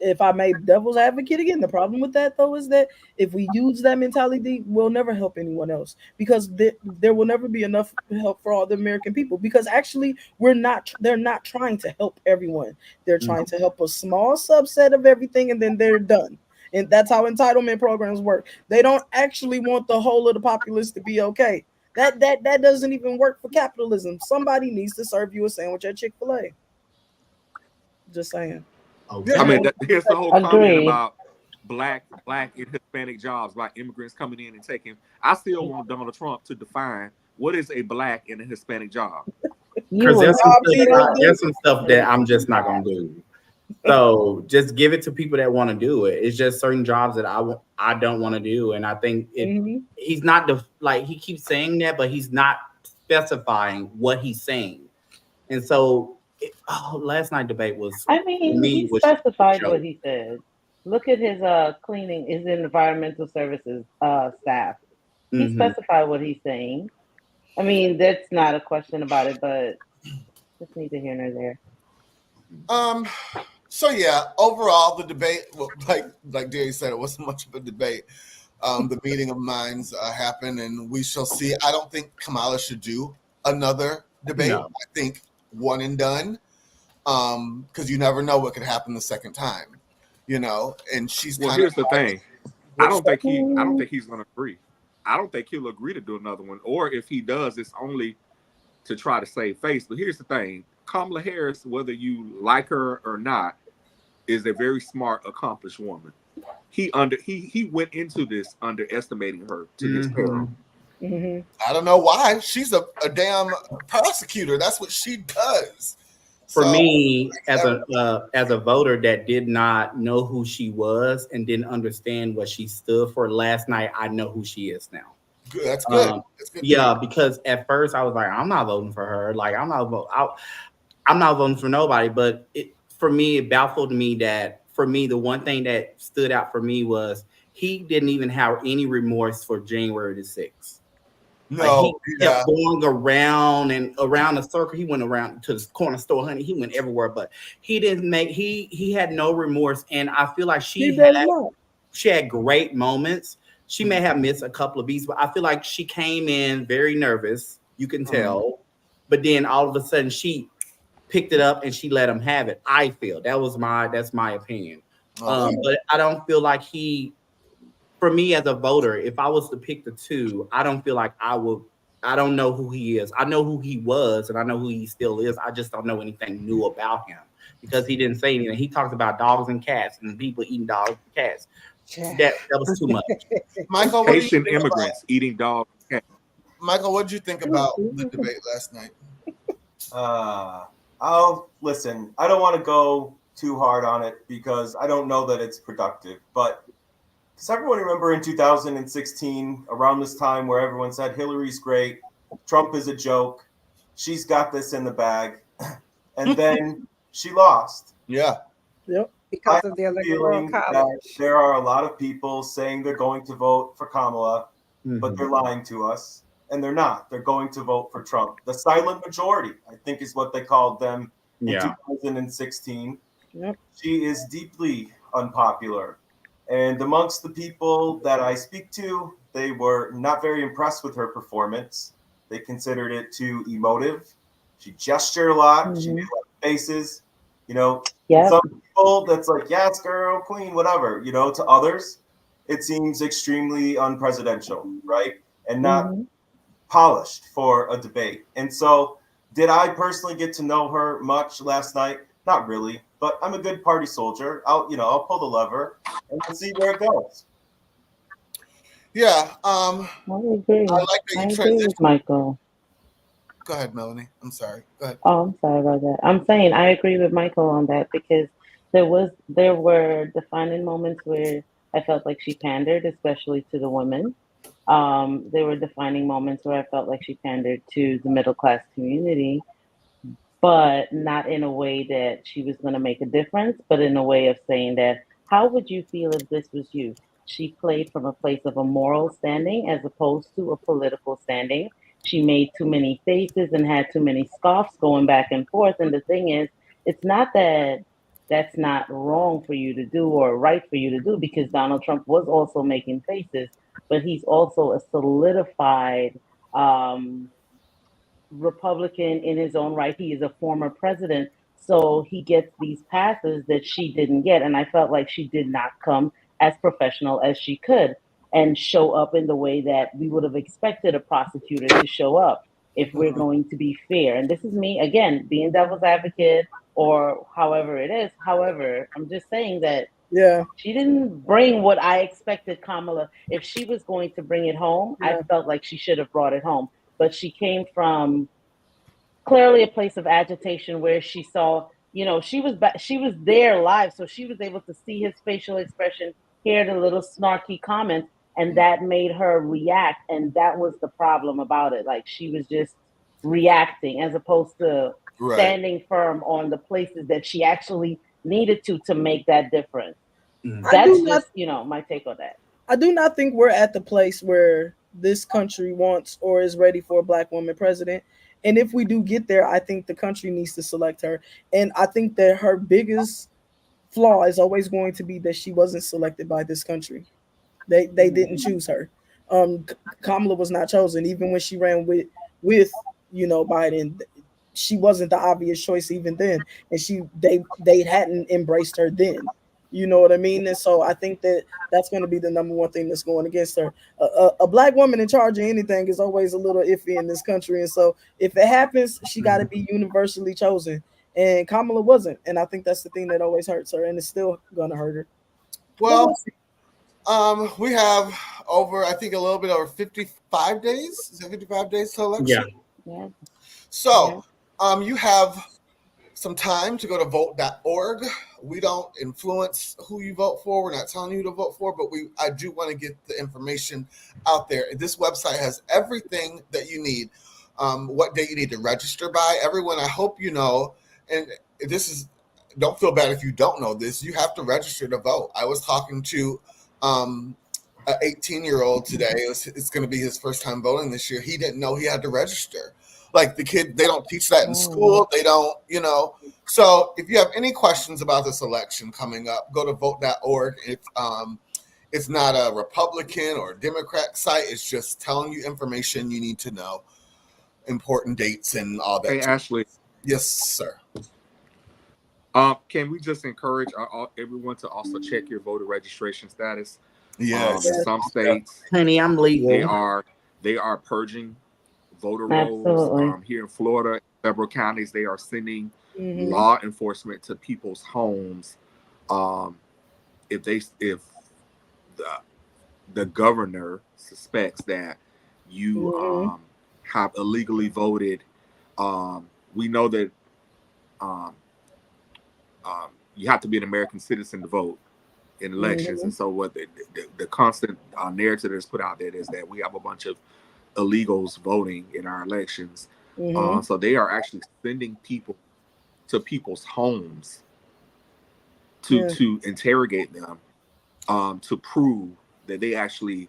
if I may devil's advocate again, the problem with that, though, is that if we use that mentality, we'll never help anyone else, because there will never be enough help for all the American people, because actually they're not trying to help everyone. They're trying to help a small subset of everything, and then they're done. And that's how entitlement programs work. They don't actually want the whole of the populace to be okay. That doesn't even work for capitalism. Somebody needs to serve you a sandwich at Chick-fil-A. Just saying. Okay. I mean, here's the whole comment about black and Hispanic jobs, like immigrants coming in and taking. I still want Donald Trump to define what is a black and a Hispanic job. Because there's some stuff that I'm just not gonna do. So just give it to people that want to do it. It's just certain jobs that I don't want to do, and I think he's not he keeps saying that, but he's not specifying what he's saying. And so, last night debate was. I mean, he specified what he said. Look at his cleaning, his environmental services staff. He specified what he's saying. I mean, that's not a question about it, but just neither here nor there. So yeah, overall the debate, well, like Darius said, it wasn't much of a debate. The meeting of minds happened, and we shall see. I don't think Kamala should do another debate. No. I think one and done, because you never know what could happen the second time. And she's here's the thing. I don't think he's going to agree. I don't think he'll agree to do another one, or if he does, it's only to try to save face. But here's the thing. Kamala Harris, whether you like her or not, is a very smart, accomplished woman. He went into this underestimating her to his peril. I don't know why. She's a damn prosecutor. That's what she does. For me, as a voter that did not know who she was and didn't understand what she stood for last night, I know who she is now. Good. That's good. That's good. Yeah, because at first I was like, I'm not voting for her. Like I'm not voting for nobody. But for me, it baffled me that for me, the one thing that stood out for me was he didn't even have any remorse for January the 6th. No, he kept going around the circle. He went around to the corner store, honey. He went everywhere, but he didn't he had no remorse. And I feel like she had great moments. She may have missed a couple of beats, but I feel like she came in very nervous. You can tell, but then all of a sudden she picked it up and she let him have it. I feel that's my opinion. But I don't feel like for me as a voter, if I was to pick the two, I don't feel like I don't know who he is. I know who he was and I know who he still is. I just don't know anything new about him because he didn't say anything. He talked about dogs and cats and people eating dogs and cats. That was too much. Michael, Haitian immigrants eating dogs and cats. Michael, what did you think about the debate last night? Listen, I don't want to go too hard on it because I don't know that it's productive, but does everyone remember in 2016, around this time where everyone said Hillary's great, Trump is a joke, she's got this in the bag, and then she lost? Yeah. Yep. Because of the electoral college. There are a lot of people saying they're going to vote for Kamala, but they're lying to us, and they're not. They're going to vote for Trump. The silent majority, I think, is what they called them in 2016. Yep. She is deeply unpopular. And amongst the people that I speak to, they were not very impressed with her performance. They considered it too emotive. She gestured a lot. She made a lot of faces. Some people that's like, yes, girl, queen, whatever. To others, it seems extremely unpresidential, right? And not polished for a debate. And so did I personally get to know her much last night? Not really, but I'm a good party soldier. I'll pull the lever and we'll see where it goes. Yeah. I agree. I like that you transitioned. Michael. Go ahead, Melanie. I'm sorry. Go ahead. Oh, I'm sorry about that. I'm saying I agree with Michael on that because there were defining moments where I felt like she pandered, especially to the women. There were defining moments where I felt like she pandered to the middle class community, but not in a way that she was going to make a difference, but in a way of saying that, how would you feel if this was you? She played from a place of a moral standing as opposed to a political standing. She made too many faces and had too many scoffs going back and forth. And the thing is, it's not that that's not wrong for you to do or right for you to do, because Donald Trump was also making faces, but he's also a solidified um, Republican in his own right. He is a former president. So he gets these passes that she didn't get. And I felt like she did not come as professional as she could and show up in the way that we would have expected a prosecutor to show up if we're going to be fair. And this is me, again, being devil's advocate or however it is. However, I'm just saying that she didn't bring what I expected Kamala. If she was going to bring it home, I felt like she should have brought it home. But she came from clearly a place of agitation where she saw, she was there live, so she was able to see his facial expression, hear the little snarky comments, and that made her react. And that was the problem about it. Like, she was just reacting as opposed to standing firm on the places that she actually needed to make that difference. That's just, my take on that. I do not think we're at the place where this country wants or is ready for a black woman president. And if we do get there, I think the country needs to select her. And I think that her biggest flaw is always going to be that she wasn't selected by this country. They didn't choose her. Kamala was not chosen, even when she ran with Biden. She wasn't the obvious choice even then, and they hadn't embraced her then. You know what I mean? And so I think that that's going to be the number one thing that's going against her. A black woman in charge of anything is always a little iffy in this country. And so if it happens, she got to be universally chosen. And Kamala wasn't. And I think that's the thing that always hurts her. And it's still going to hurt her. Well, we have I think a little bit over 55 days. Is it 55 days to election? Yeah. So you have some time to go to vote.org. We don't influence who you vote for. We're not telling you who to vote for, but I do want to get the information out there. This website has everything that you need. What day you need to register by. Everyone, I hope you know, and don't feel bad if you don't know this. You have to register to vote. I was talking to an 18-year-old today. It's going to be his first time voting this year. He didn't know he had to register. Like, the kid, they don't teach that in school. They don't, So if you have any questions about this election coming up, go to vote.org. It's not a Republican or Democrat site. It's just telling you information you need to know, important dates and all that. Hey, Ashley. Yes, sir. Can we just encourage everyone to also check your voter registration status? Yes. In some states, honey, I'm legal. They are purging voter rolls. Here in Florida, several counties, they are sending law enforcement to people's homes. If the governor suspects that you have illegally voted, we know that you have to be an American citizen to vote in elections. And so what the constant narrative that's put out there is that we have a bunch of illegals voting in our elections. So they are actually sending people to people's homes to interrogate them, to prove that they actually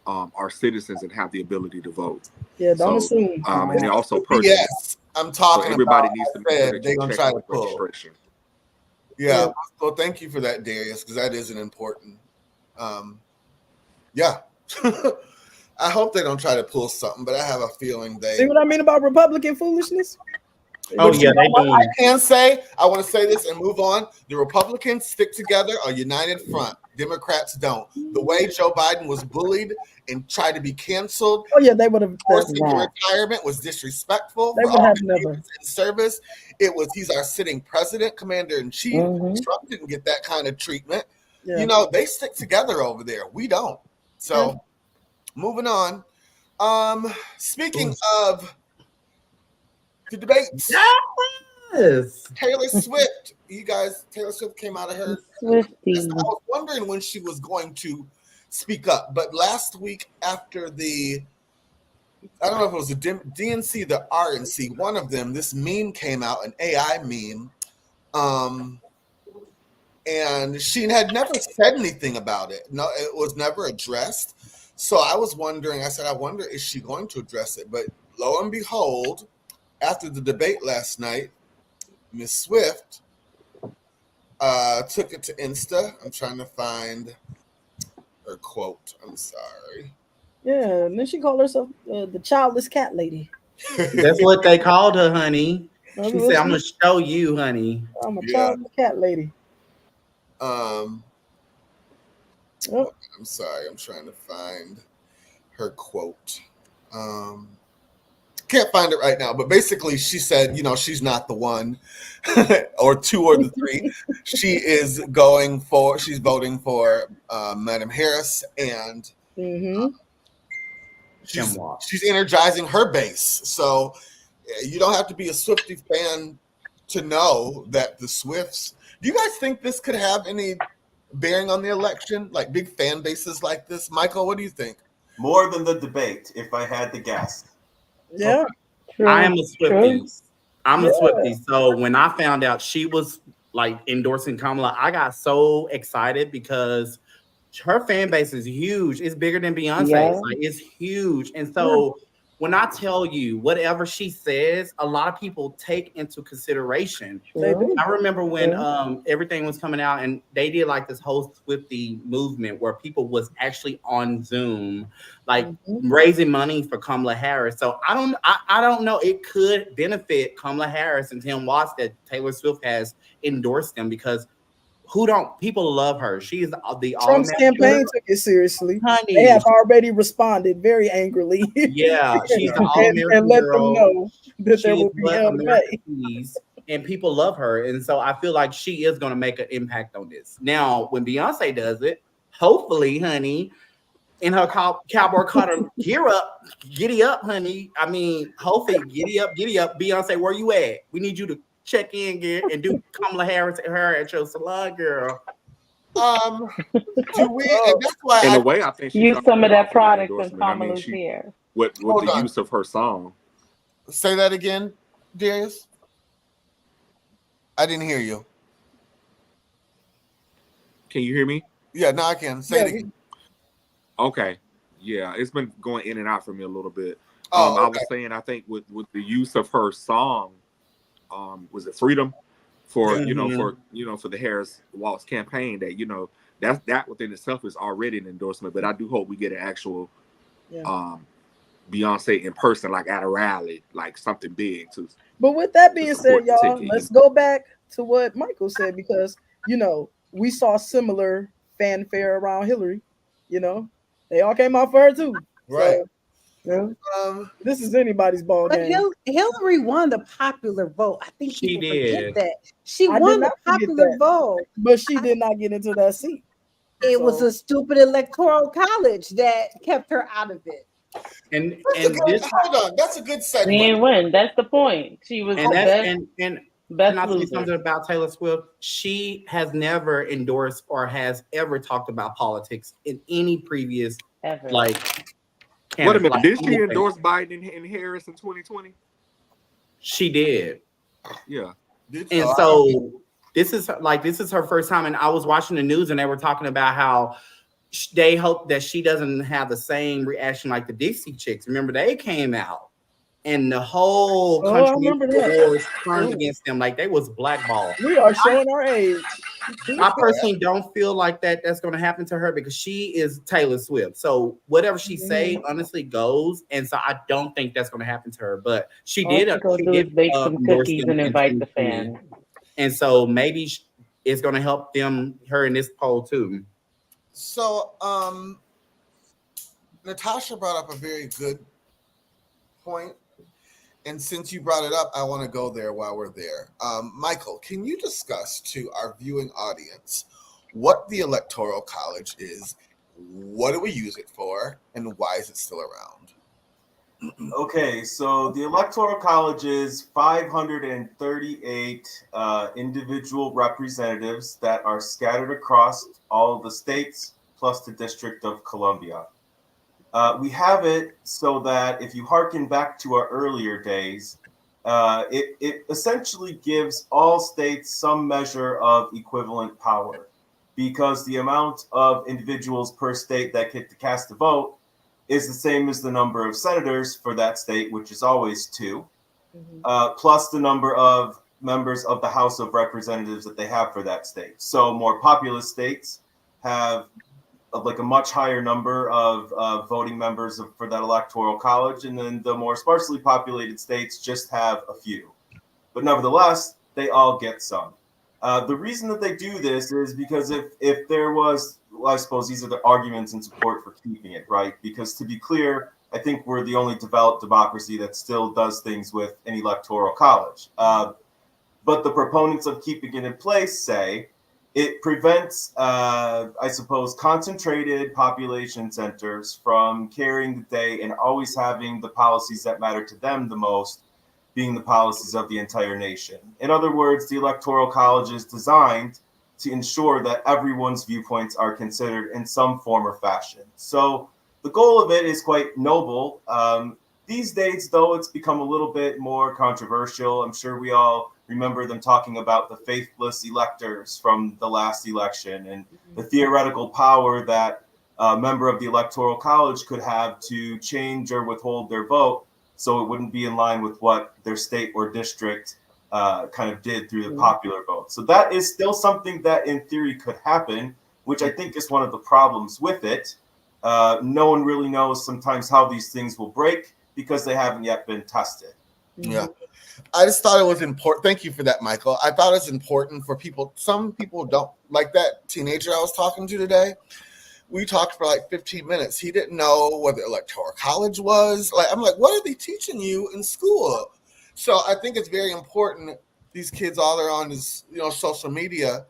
are citizens and have the ability to vote. Yeah, don't assume. And they're also purging. Yes, I'm talking. So everybody about needs to make sure that they're you gonna check try to with pull. registration. Yeah. Well, thank you for that, Darius, because that is an important. Yeah. I hope they don't try to pull something, but I have a feeling they. See what I mean about Republican foolishness? Oh, yeah, they do. I can say, I want to say this and move on. The Republicans stick together, a united front. Democrats don't. The way Joe Biden was bullied and tried to be canceled. Oh, yeah, they would have. Forcing retirement was disrespectful. They would have never. In service, he's our sitting president, commander in chief. Trump didn't get that kind of treatment. Yeah. They stick together over there. We don't. So, moving on. Speaking of the debates. Yes. Taylor Swift, you guys, Taylor Swift came out of her. Swifty. I was wondering when she was going to speak up, but last week after I don't know if it was the DNC, the RNC, one of them, this meme came out, an AI meme, and she had never said anything about it. No, it was never addressed. So I was wondering, I wonder, is she going to address it? But lo and behold, after the debate last night, Miss Swift took it to Insta. I'm trying to find her quote. I'm sorry. Yeah, and then she called herself the childless cat lady. That's what they called her, honey. She said, "I'm gonna show you, honey. I'm a childless cat lady." I'm sorry. I'm trying to find her quote. Can't find it right now, but basically she said, she's not the one or two or the three. She's voting for Madam Harris, and she's energizing her base. So you don't have to be a Swiftie fan to know that the Swifts. Do you guys think this could have any bearing on the election? Like big fan bases like this? Michael, what do you think? More than the debate, if I had to guess. Yeah. True. I am a Swiftie. True. I'm a Swiftie. So when I found out she was like endorsing Kamala, I got so excited because her fan base is huge. It's bigger than Beyonce's. Yeah. Like it's huge. And so when I tell you whatever she says, a lot of people take into consideration. True. I remember when everything was coming out and they did like this whole Swiftie movement where people was actually on Zoom, like raising money for Kamala Harris. So I don't know. It could benefit Kamala Harris and Tim Watts that Taylor Swift has endorsed them because people love her. She is the Trump's campaign took it seriously. Honey. They have already responded very angrily. Yeah, she's the all-American and let girl. them know that there will be hell to pay. And people love her. And so I feel like she is going to make an impact on this. Now, when Beyonce does it, hopefully, honey, in her cowboy Carter giddy up, honey. I mean, hopefully, giddy up. Beyonce, where you at? We need you to check in again and do Kamala Harris and her at your salon, girl. Do we? And that's why in a way, I think she's use some of that product from from Kamala's hair. With the use of her song. Say that again, Darius. I didn't hear you. Can you hear me? Yeah, now I can. Say it again. Okay. Yeah, it's been going in and out for me a little bit. I was saying, I think with the use of her song, was it Freedom for for the Harris Waltz campaign that that within itself is already an endorsement, but I do hope we get an actual Beyonce in person, like at a rally, like something big too. But with that being said, y'all, let's go back to what Michael said because we saw similar fanfare around Hillary. They all came out for her too. Right. So, this is anybody's ball game. Hillary won the popular vote. I think she did. Forget that. She won the popular vote. But she did not get into that seat. It was a stupid electoral college that kept her out of it. Hold on, that's a good segue. She didn't win. That's the point. She was best Best Can I say something about Taylor Swift? She has never endorsed or has ever talked about politics in any previous ever. Wait a minute, did she endorse Biden and Harris in 2020? She did. Yeah. And so this is her first time. And I was watching the news and they were talking about how they hope that she doesn't have the same reaction like the Dixie Chicks. Remember, they came out and the whole country was turned against them, like they was blackballed. We are showing our age. I personally don't feel like that's going to happen to her because she is Taylor Swift. So whatever she say, honestly, goes. And so I don't think that's going to happen to her. But she did. She did bake some cookies and invite the fans. And so maybe it's going to help her in this poll too. So Natasha brought up a very good point. And since you brought it up, I want to go there while we're there. Michael, can you discuss to our viewing audience what the Electoral College is, what do we use it for, and why is it still around? Okay, so the Electoral College is 538 individual representatives that are scattered across all of the states plus the District of Columbia. We have it so that if you hearken back to our earlier days, it essentially gives all states some measure of equivalent power because the amount of individuals per state that get to cast a vote is the same as the number of senators for that state, which is always 2, plus the number of members of the House of Representatives that they have for that state. So more populous states have like a much higher number of voting members for that electoral college, and then the more sparsely populated states just have a few. But nevertheless, they all get some. The reason that they do this is because if there was, well, I suppose these are the arguments in support for keeping it, right? Because to be clear, I think we're the only developed democracy that still does things with an electoral college. But the proponents of keeping it in place say it prevents, I suppose, concentrated population centers from carrying the day and always having the policies that matter to them the most being the policies of the entire nation. In other words, the Electoral College is designed to ensure that everyone's viewpoints are considered in some form or fashion. So the goal of it is quite noble. These days, though, it's become a little bit more controversial. I'm sure we all remember them talking about the faithless electors from the last election and the theoretical power that a member of the Electoral College could have to change or withhold their vote so it wouldn't be in line with what their state or district kind of did through the popular vote. So that is still something that in theory could happen, which I think is one of the problems with it. No one really knows sometimes how these things will break because they haven't yet been tested. Yeah. I just thought it was important. Thank you for that, Michael. I thought it's important for people. Some people don't, like that teenager I was talking to today. We talked for like 15 minutes. He didn't know what the Electoral College was. Like, I'm like, what are they teaching you in school? So I think it's very important. These kids, all they're on is, social media.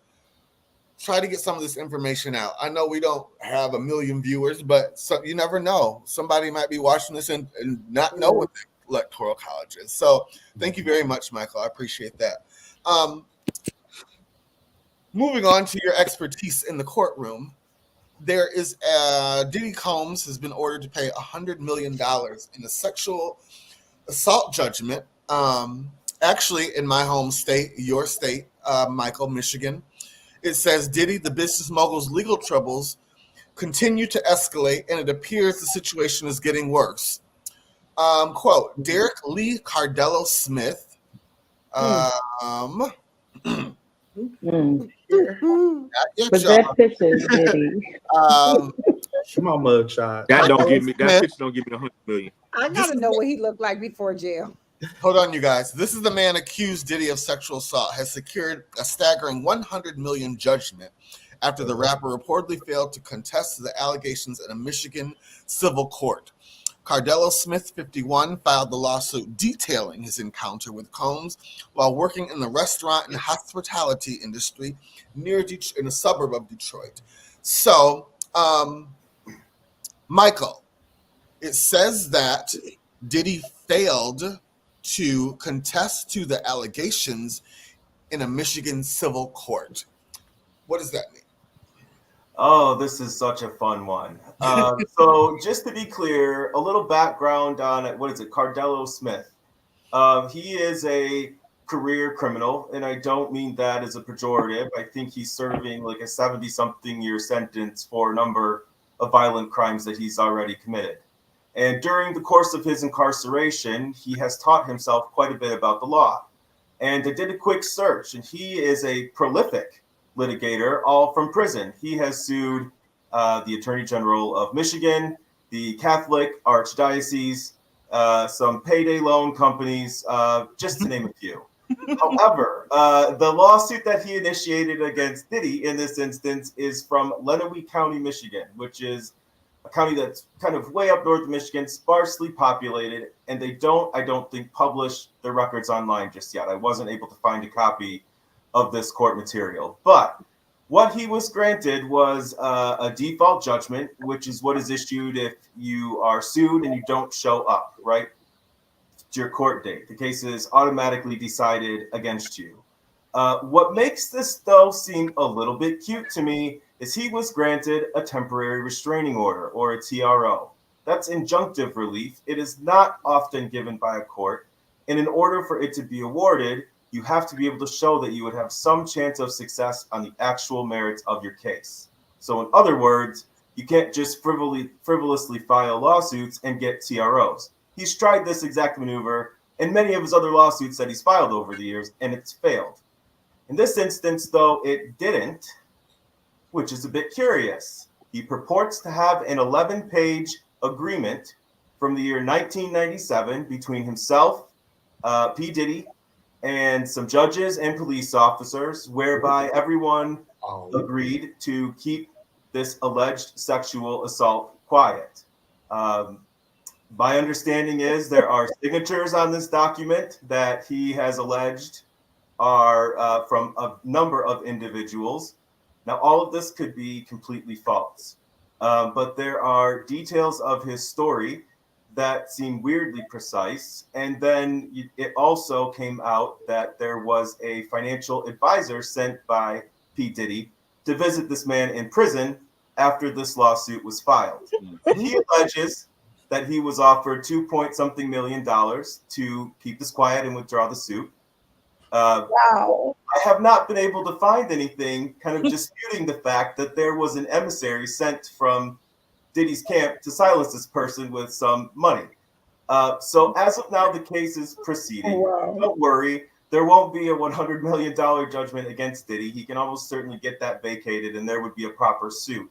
Try to get some of this information out. I know we don't have a million viewers, but you never know. Somebody might be watching this and not know what the Electoral College is. So thank you very much, Michael. I appreciate that. Moving on to your expertise in the courtroom. There is Diddy Combs has been ordered to pay $100 million in a sexual assault judgment. Actually, in my home state, your state, Michael, Michigan, it says Diddy, the business mogul's legal troubles continue to escalate, and it appears the situation is getting worse. Quote, Derek Lee Cardello Smith. But that picture, Diddy. Come on, mugshot. That picture don't give me $100 million. I gotta know what he looked like before jail. Hold on, you guys. This is the man accused Diddy of sexual assault, has secured a staggering $100 million judgment after the rapper reportedly failed to contest the allegations in a Michigan civil court. Cardello Smith, 51, filed the lawsuit detailing his encounter with Combs while working in the restaurant and hospitality industry in a suburb of Detroit. So, Michael, it says that Diddy failed to contest to the allegations in a Michigan civil court. What does that mean? Oh, this is such a fun one. So just to be clear, a little background on Cardello Smith. He is a career criminal, and I don't mean that as a pejorative. I think he's serving like a 70-something year sentence for a number of violent crimes that he's already committed. And during the course of his incarceration, he has taught himself quite a bit about the law. And I did a quick search, and he is a prolific litigator, all from prison. He has sued the Attorney General of Michigan, the Catholic Archdiocese, some payday loan companies, just to name a few. However, the lawsuit that he initiated against Diddy in this instance is from Lenawee County, Michigan, which is a county that's kind of way up north of Michigan, sparsely populated, and they don't, I don't think, publish their records online just yet. I wasn't able to find a copy of this court material. But What he was granted was a default judgment, which is what is issued if you are sued and you don't show up, right? To your court date. The case is automatically decided against you. What makes this, though, seem a little bit cute to me is he was granted a temporary restraining order, or a TRO. That's injunctive relief. It is not often given by a court. And in order for it to be awarded, you have to be able to show that you would have some chance of success on the actual merits of your case. So in other words, you can't just frivolously file lawsuits and get TROs. He's tried this exact maneuver in many of his other lawsuits that he's filed over the years, and it's failed. In this instance, though, it didn't, which is a bit curious. He purports to have an 11-page agreement from the year 1997 between himself, P. Diddy, and some judges and police officers, whereby everyone agreed to keep this alleged sexual assault quiet. My understanding is there are signatures on this document that he has alleged are from a number of individuals. Now, all of this could be completely false, but there are details of his story that seem weirdly precise. And then it also came out that there was a financial advisor sent by P. Diddy to visit this man in prison after this lawsuit was filed. He alleges that he was offered $2 million to keep this quiet and withdraw the suit. Wow. I have not been able to find anything kind of disputing the fact that there was an emissary sent from Diddy's camp to silence this person with some money. So as of now, the case is proceeding. Wow. Don't worry. There won't be a $100 million judgment against Diddy. He can almost certainly get that vacated, and there would be a proper suit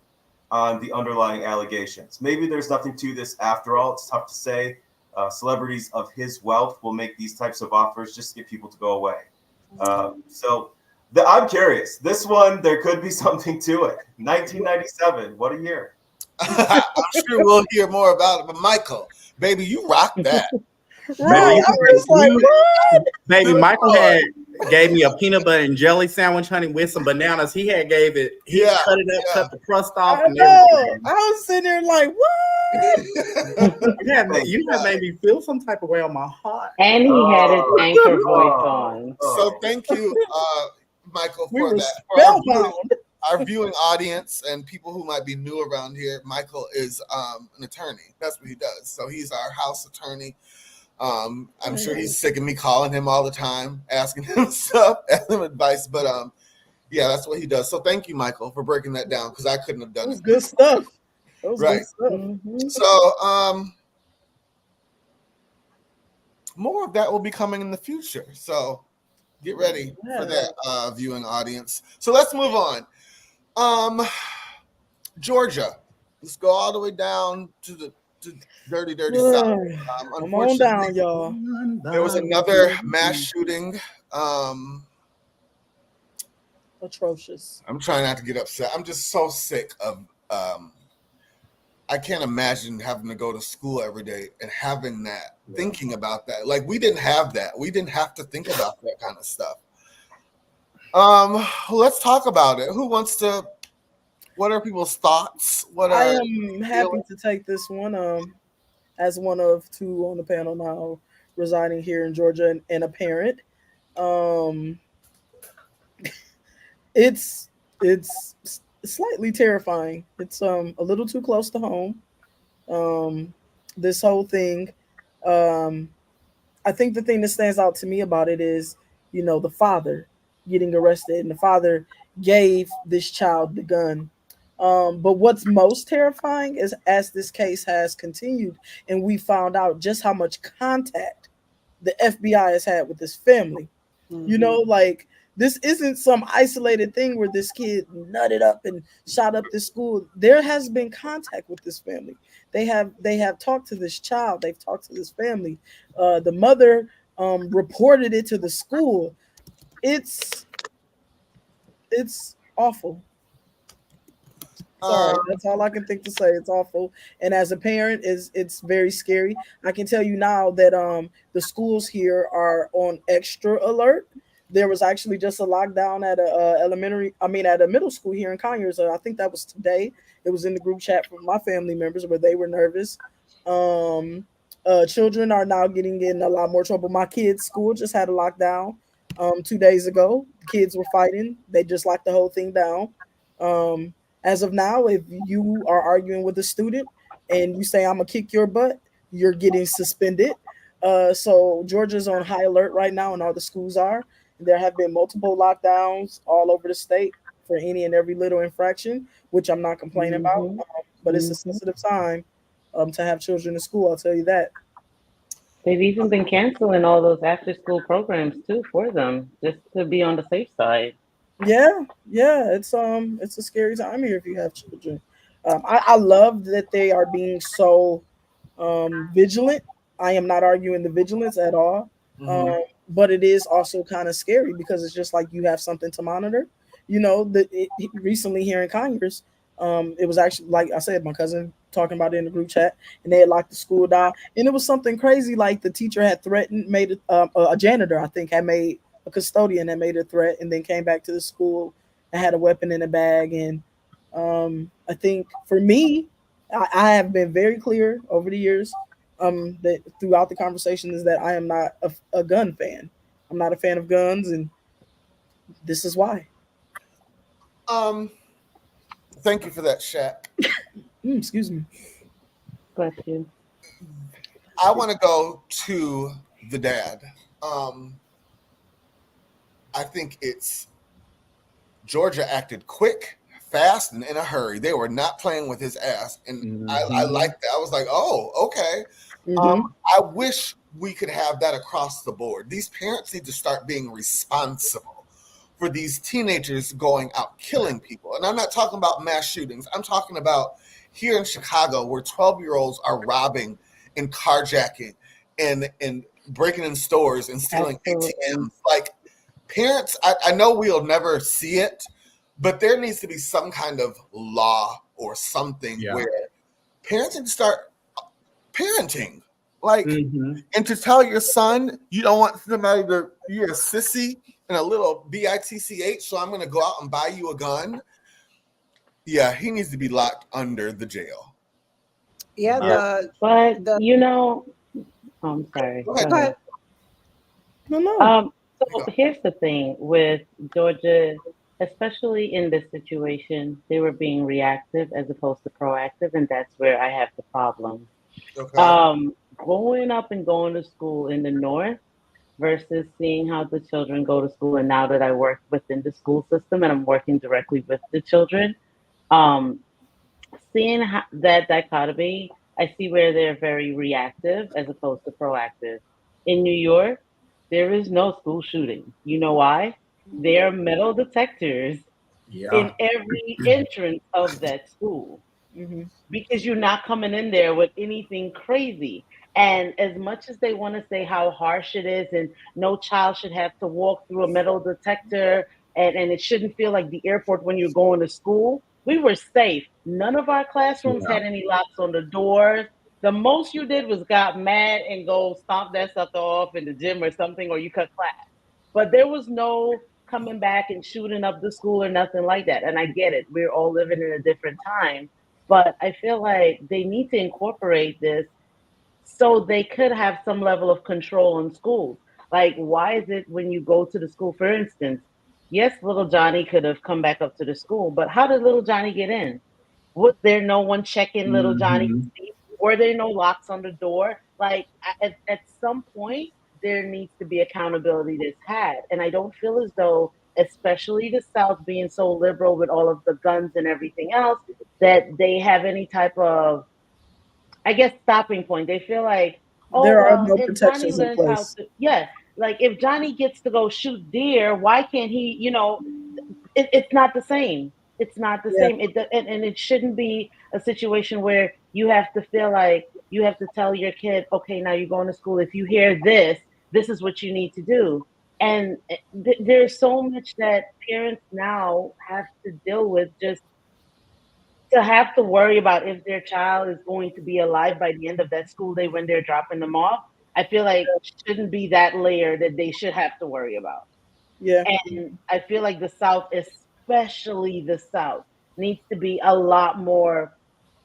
on the underlying allegations. Maybe there's nothing to this after all. It's tough to say. Celebrities of his wealth will make these types of offers just to get people to go away. I'm curious. This one, there could be something to it. 1997, what a year. I'm sure we'll hear more about it. But Michael, baby, you rock that. Right. I'm just like, what? Baby, Michael gave me a peanut butter and jelly sandwich, honey, with some bananas. He cut it up, cut the crust off, and everything. I was sitting there like, what? You have made me feel some type of way on my heart. And he had his anchor voice on. So thank you, Michael, for that. Our viewing audience and people who might be new around here, Michael is an attorney. That's what he does. So he's our house attorney. I'm sure he's sick of me calling him all the time, asking him stuff, asking him advice. But yeah, that's what he does. So thank you, Michael, for breaking that down, because I couldn't have done it. Good stuff. Right. Good stuff. Mm-hmm. So more of that will be coming in the future. So get ready for that, viewing audience. So let's move on. Georgia. Let's go all the way down to the dirty South. Come on down, y'all. There was another mass shooting. Atrocious. I'm trying not to get upset. I'm just so sick of I can't imagine having to go to school every day and having that, thinking about that. Like, we didn't have that. We didn't have to think about that kind of stuff. Let's talk about it. Who wants to? What are people's thoughts? I am happy to take this one. As one of two on the panel now, residing here in Georgia and a parent. It's slightly terrifying. It's a little too close to home. This whole thing. I think the thing that stands out to me about it is, the father getting arrested, and the father gave this child the gun. But what's most terrifying is, as this case has continued and we found out just how much contact the FBI has had with this family, like, this isn't some isolated thing where this kid nutted up and shot up this school. There has been contact with this family. They have talked to this child. They've talked to this family. The mother reported it to the school. It's awful. Sorry, that's all I can think to say. It's awful. And as a parent, it's very scary. I can tell you now that the schools here are on extra alert there was actually just a lockdown at at a middle school here in Conyers. I think that was today. It was in the group chat from my family members where they were nervous. Children are now getting in a lot more trouble. My kids' school just had a lockdown 2 days ago. The kids were fighting. They just locked the whole thing down. Um, as of now, if you are arguing with a student and you say, I'm going to kick your butt, you're getting suspended. So Georgia's on high alert right now, and all the schools are. There have been multiple lockdowns all over the state for any and every little infraction, which I'm not complaining about. But it's a sensitive time to have children in school. I'll tell you that. They've even been canceling all those after school programs too for them, just to be on the safe side. Yeah, it's a scary time here if you have children. I love that they are being so vigilant. I am not arguing the vigilance at all. But it is also kind of scary because it's just like you have something to monitor. You know, recently here in Conyers, it was actually, like I said, my cousin talking about it in the group chat, and they had locked the school down, and it was something crazy. Like the teacher had threatened, made a janitor, I think, had made a custodian that made a threat, and then came back to the school and had a weapon in a bag. And I think for me, I have been very clear over the years that throughout the conversation is that I am not a gun fan. I'm not a fan of guns, and this is why. Thank you for that, Shaq. Excuse me. Bless you. I want to go to the dad. I think it's Georgia acted quick, fast, and in a hurry. They were not playing with his ass, and I like that. I was like, oh, okay. I wish we could have that across the board. These parents need to start being responsible for these teenagers going out killing people. And I'm not talking about mass shootings. I'm talking about here in Chicago where 12-year-olds are robbing and carjacking and breaking in stores and stealing ATMs. Like, parents, I know we'll never see it, but there needs to be some kind of law or something where parents need to start parenting. Like, and to tell your son you don't want somebody to, you're a sissy and a little bitch, so I'm going to go out and buy you a gun. Yeah, he needs to be locked under the jail. Yeah, you know, I'm sorry. Go ahead. No. So here's the thing with Georgia, especially in this situation, they were being reactive as opposed to proactive, and that's where I have the problem. Growing up and going to school in the North versus seeing how the children go to school, and now that I work within the school system and I'm working directly with the children, seeing that dichotomy, I see where they're very reactive as opposed to proactive. In New York, there is no school shooting. You know why? There are metal detectors in every entrance of that school. Because you're not coming in there with anything crazy. And as much as they want to say how harsh it is and no child should have to walk through a metal detector and it shouldn't feel like the airport when you're going to school, we were safe. None of our classrooms had any locks on the doors. The most you did was got mad and go stomp that sucker off in the gym or something, or you cut class. But there was no coming back and shooting up the school or nothing like that. And I get it. We're all living in a different time. But I feel like they need to incorporate this so they could have some level of control in schools. Like, why is it when you go to the school, for instance, yes, little Johnny could have come back up to the school, but how did little Johnny get in? Was there no one checking little Johnny? Were there no locks on the door? Like, at some point, there needs to be accountability that's had. And I don't feel as though, especially the South being so liberal with all of the guns and everything else, that they have any type of, I guess, stopping point. They feel like, there are no if Johnny protections in learns how place. to, like if Johnny gets to go shoot deer, why can't he, it's not the same. It's not the same. And it shouldn't be a situation where you have to feel like you have to tell your kid, okay, now you're going to school. If you hear this, this is what you need to do. And there's so much that parents now have to deal with, just to have to worry about if their child is going to be alive by the end of that school day when they're dropping them off. I feel like shouldn't be that layer that they should have to worry about. Yeah. And I feel like the South, especially the South, needs to be a lot more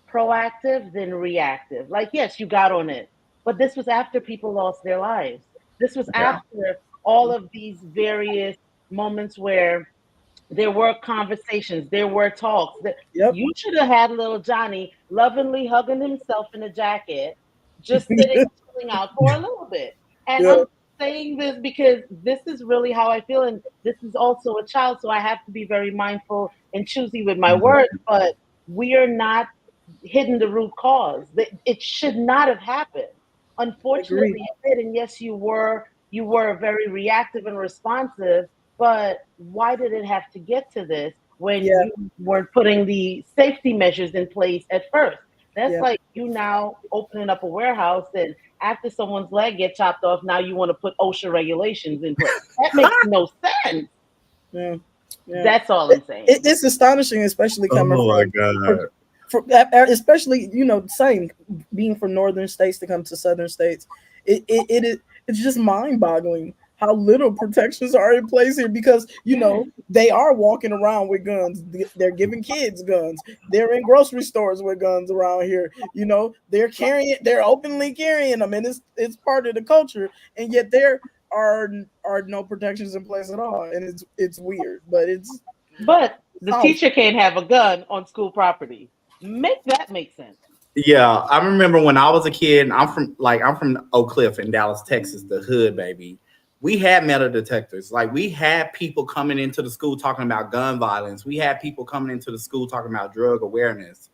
proactive than reactive. Like, yes, you got on it, but this was after people lost their lives. This was Yeah. after all of these various moments where there were conversations, there were talks. That Yep. you should have had little Johnny lovingly hugging himself in a jacket, just sitting, chilling out for a little bit. And Yep. I'm saying this because this is really how I feel, and this is also a child, so I have to be very mindful and choosy with my words. But we are not hitting the root cause. It should not have happened. Unfortunately, it did. And yes, you were very reactive and responsive, but why did it have to get to this when Yeah. you weren't putting the safety measures in place at first? That's Yeah. like you now opening up a warehouse, and after someone's leg get chopped off, now you want to put OSHA regulations in place. That makes no sense. Yeah. Yeah. That's all I'm saying. It's astonishing, especially coming especially same being from northern states to come to southern states. It's just mind-boggling how little protections are in place here, because they are walking around with guns. They're giving kids guns. They're in grocery stores with guns around here. They're openly carrying them, and it's part of the culture, and yet there are no protections in place at all, and it's weird, but the teacher can't have a gun on school property. Make sense. Yeah, I remember when I was a kid. I'm from Oak Cliff in Dallas, Texas, the hood, baby. We had metal detectors. Like, we had people coming into the school talking about gun violence. We had people coming into the school talking about drug awareness.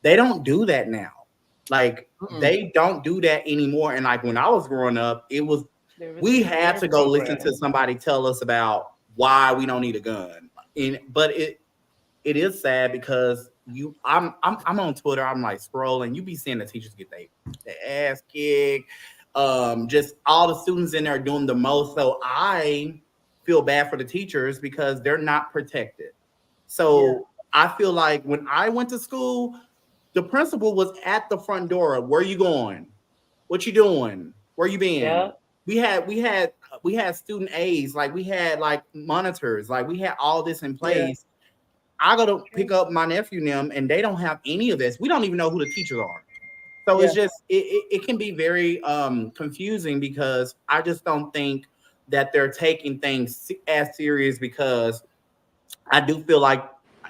They don't do that now. Like, they don't do that anymore. And like when I was growing up, we had to go listen to somebody tell us about why we don't need a gun. But it is sad because I'm on Twitter. I'm like scrolling. You be seeing the teachers get their ass kicked. Just all the students in there doing the most. So I feel bad for the teachers because they're not protected. So I feel like when I went to school, the principal was at the front door. Where you going? What you doing? Where you been? Yeah. We had student aides. Like, we had like monitors. Like, we had all this in place. I go to pick up my nephew and them, and they don't have any of this. We don't even know who the teachers are. So it's just it can be very confusing, because I just don't think that they're taking things as serious, because I do feel like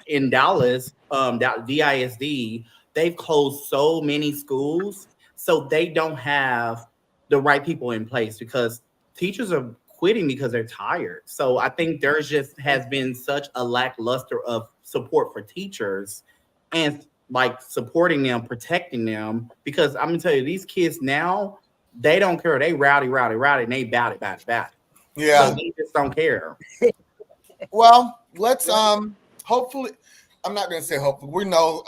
in Dallas, DISD, they've closed so many schools, so they don't have the right people in place, because teachers are quitting because they're tired. So I think there's just has been such a lackluster of support for teachers, and like supporting them, protecting them, because I'm gonna tell you, these kids now, they don't care. They rowdy, and they bout it. Yeah. So they just don't care. Well, let's hopefully, I'm not going to say hopefully. We know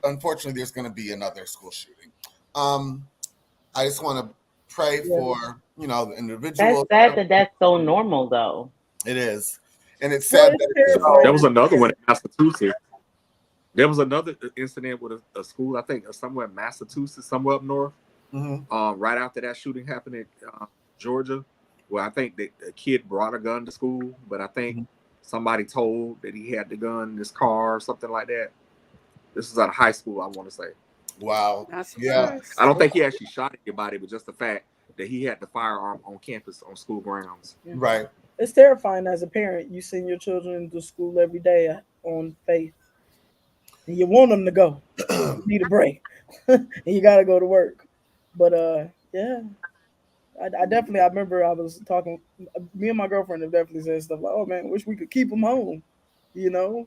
unfortunately there's going to be another school shooting. I just want to pray for the individual. That's so normal, though. It is, and it's sad. There was another one in Massachusetts. There was another incident with a school, I think, somewhere in Massachusetts, somewhere up north. Right after that shooting happened in Georgia, where I think that a kid brought a gun to school, but I think somebody told that he had the gun in his car or something like that. This is at a high school, I want to say. Wow. Yeah. I don't think he actually shot anybody, but just the fact that he had the firearm on campus, on school grounds. Right. It's terrifying as a parent. You send your children to school every day on faith, and you want them to go. You need a break, and you got to go to work. But yeah, I definitely. I remember I was talking. Me and my girlfriend have definitely said stuff like, "Oh man, wish we could keep them home." Yeah.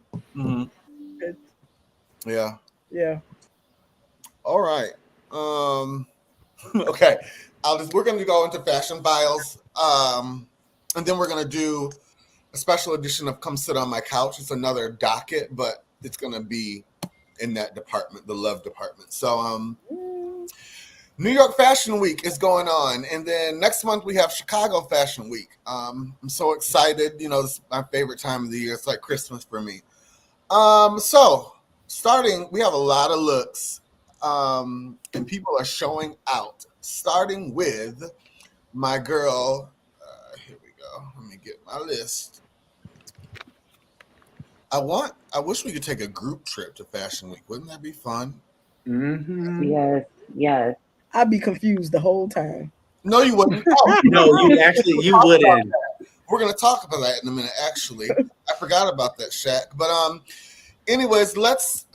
Yeah. All right. Okay. We're going to go into fashion files, and then we're going to do a special edition of Come Sit on My Couch. It's another docket, but it's going to be in that department, the love department. So New York Fashion Week is going on, and then next month we have Chicago Fashion Week. I'm so excited. This is my favorite time of the year. It's like Christmas for me. So starting, we have a lot of looks, and people are showing out, starting with my girl. Here we go. Let me get my list. I wish we could take a group trip to Fashion Week. Wouldn't that be fun? Mm-hmm. Yes. I'd be confused the whole time. No, you wouldn't. Oh, No, you wouldn't. we're gonna talk about that in a minute. Actually, I forgot about that, Shaq. But anyways, let's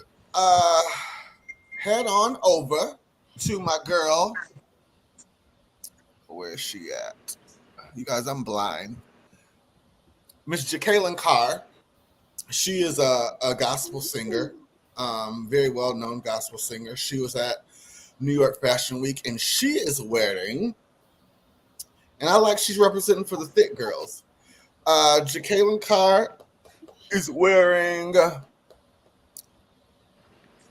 head on over to my girl. Where is she at? You guys, I'm blind. Miss Jacqueline Carr. She is a gospel singer, very well-known gospel singer. She was at New York Fashion Week, and she is wearing, and I like she's representing for the thick girls. Jacqueline Carr is wearing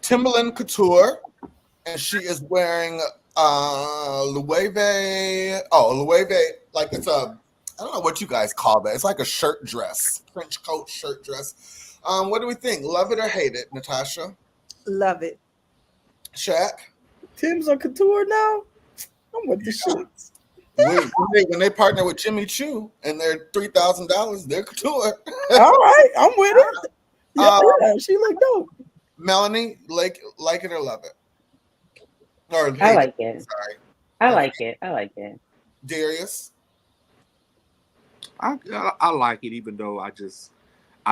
Timberland Couture, and she is wearing Loewe, like it's a, I don't know what you guys call that. It's like a shirt dress, French coat shirt dress. What do we think? Love it or hate it, Natasha? Love it. Shaq? Tim's on couture now. I'm with the shits. When they partner with Jimmy Choo and they're $3,000, they're couture. All right, I'm with it. Yeah, she look dope. Melanie, like it or love it? Or I like it. Sorry. I like it. Darius? I like it, even though I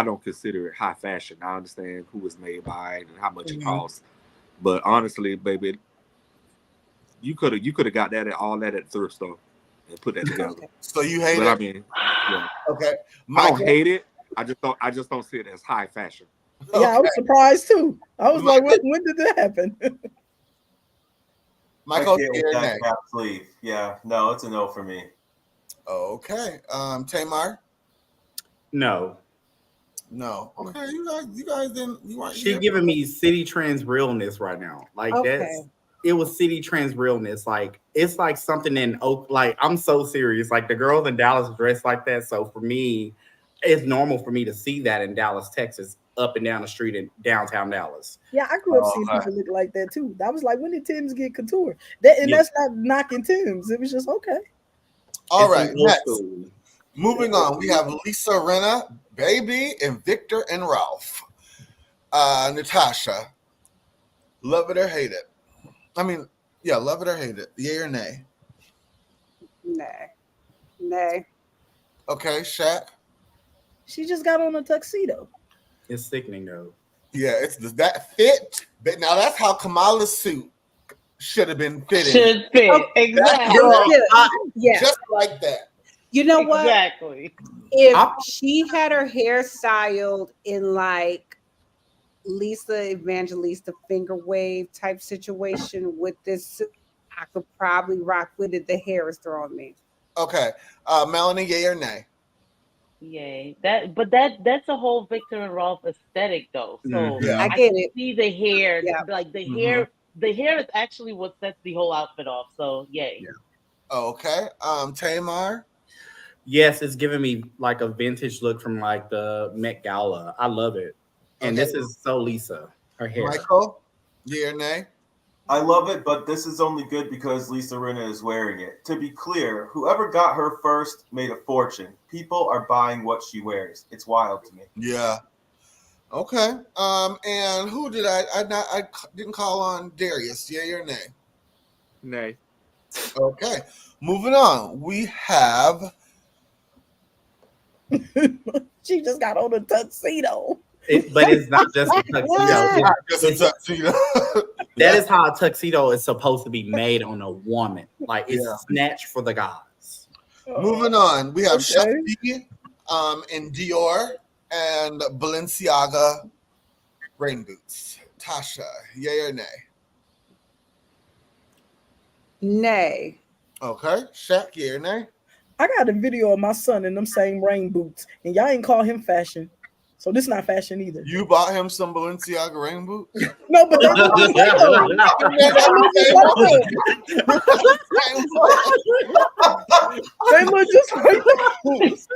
don't consider it high fashion. I understand who it's made by and how much it costs, but honestly, baby, you could have got all that at the thrift store and put that together. So you hate it? I mean, yeah. Okay. I don't hate it. I just don't see it as high fashion. Yeah, I was surprised too. I was like, when did that happen? Michael, that cap sleeve. Yeah, no, it's a no for me. Okay. Tamar? No. Okay, you guys didn't. You weren't. She's giving me City Trends realness right now. Like it was City Trends realness. Like it's like something in Oak. Like I'm so serious. Like the girls in Dallas dress like that. So for me, it's normal for me to see that in Dallas, Texas, up and down the street in downtown Dallas. Yeah, I grew up seeing people look like that too. I was like, when did Tim's get couture? That's not knocking Tim's. It was just okay. All right, next. Moving on, we have Lisa Rinna, Baby, and Victor and Ralph. Natasha, love it or hate it? I mean, yeah, love it or hate it? Yay or nay? Nay. Okay, Shaq? She just got on a tuxedo. It's sickening though. Yeah, it's that fit. But now that's how Kamala's suit should have been fitted. Should fit. Exactly. Yeah. Just like that. You know what? Exactly. If she had her hair styled in like Lisa Evangelista finger wave type situation with this suit, I could probably rock with it. The hair is throwing me. Okay. Melanie, yay or nay? Yay. That's a whole Victor and Rolf aesthetic though. So I get it. See the hair, like the hair. The hair is actually what sets the whole outfit off. So yay. Yeah. Okay. Tamar. Yes, it's giving me like a vintage look from like the Met Gala. I love it. And this is so Lisa. Her hair. Michael, yay or nay? I love it, but this is only good because Lisa Rinna is wearing it. To be clear, whoever got her first made a fortune. People are buying what she wears. It's wild to me. Yeah. Okay. And who did I didn't call on Darius? Yay or nay? Nay. Okay. Moving on. We have. She just got on a tuxedo. But it's not just a tuxedo. That is how a tuxedo is supposed to be made on a woman. Like it's snatched for the guys. Moving on, we have Shakti in Dior and Balenciaga rain boots. Tasha, yay or nay? Nay. Okay, Shaq, yay or nay? I got a video of my son in them same rain boots, and y'all ain't call him fashion. So this not fashion either. You bought him some Balenciaga rain boots? No, but they look just like the boots.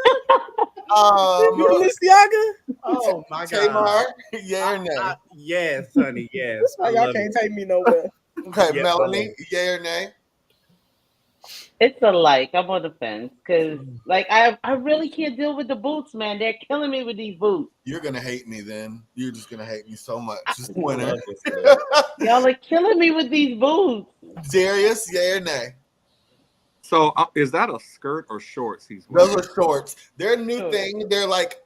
Balenciaga? Oh my God. Tamar, yay or nay? Yes, honey, yes. That's why y'all can't take me nowhere. Okay, Melanie, yay or nay? It's a like. I'm on the fence because, like, I really can't deal with the boots, man. They're killing me with these boots. You're gonna hate me then. You're just gonna hate me so much. This I winter. love this look. Y'all are killing me with these boots. Darius, yay or nay? So is that a skirt or shorts he's wearing? Those are shorts. They're a new Shorts. thing. They're like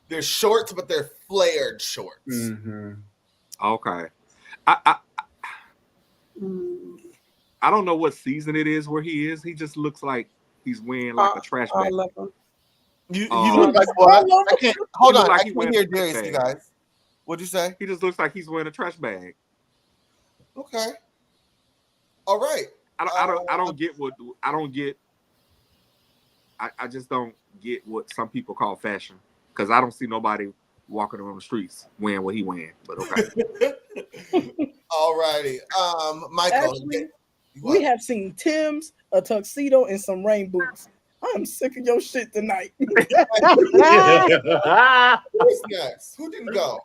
they're shorts, but they're flared shorts. Mm-hmm. Okay. I don't know what season it is where he is. He just looks like he's wearing like a trash bag. All of them. You look like what? I can't hold on. Like I he can't wearing hear a trash Darius, you bag. guys. What'd you say? He just looks like he's wearing a trash bag. Okay. All right. I don't get what I just don't get what some people call fashion, because I don't see nobody walking around the streets wearing what he wearing. But okay. All righty. Michael. Actually, what? we have seen Tim's, a tuxedo, and some rain boots. I'm sick of your shit tonight. Who's next? Who didn't go?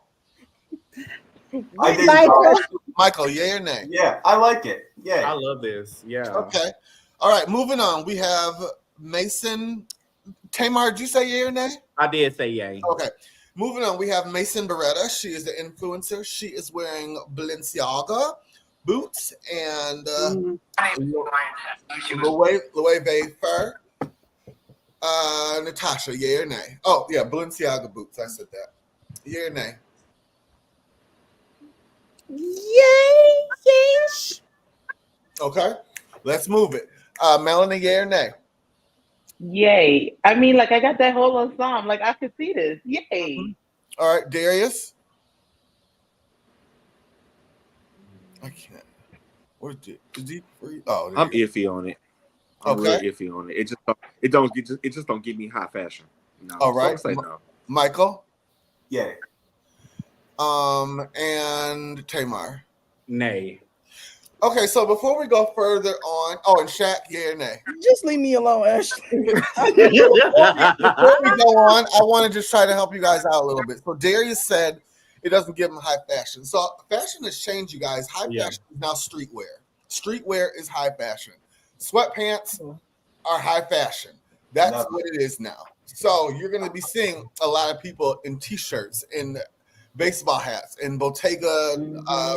I did Michael. Michael, yay or nay? Yeah, I like it. I Yeah. love this. Yeah. Okay. All right, moving on. We have Mason. Tamar, did you say yay or nay? I did say yay. Okay. Moving on, we have Mason Beretta. She is the influencer. She is wearing Balenciaga boots and Loewe fur. Natasha, yay or nay? Oh, yeah, Balenciaga boots. I said that. Yay or nay? Yay! Okay. Let's move it. Melanie, yay or nay? Yay. I mean, like, I got that whole ensemble. Like, I could see this. Yay. All right, Darius? I can't. Where's it? Is he free? Oh, there I'm you iffy on it. I'm Okay. really iffy on it. It just don't give me high fashion. No. All So right. I'll say no. go. Michael? Yeah. And Tamar. Nay. Okay, so before we go further on, and Shaq, yay or nay? Just leave me alone, Ashley. Before we go on, I want to just try to help you guys out a little bit. So Darius said it doesn't give him high fashion. So fashion has changed, you guys. High fashion is now streetwear. Streetwear is high fashion. Sweatpants are high fashion. That's what it is now. So you're going to be seeing a lot of people in t-shirts and baseball hats and Bottega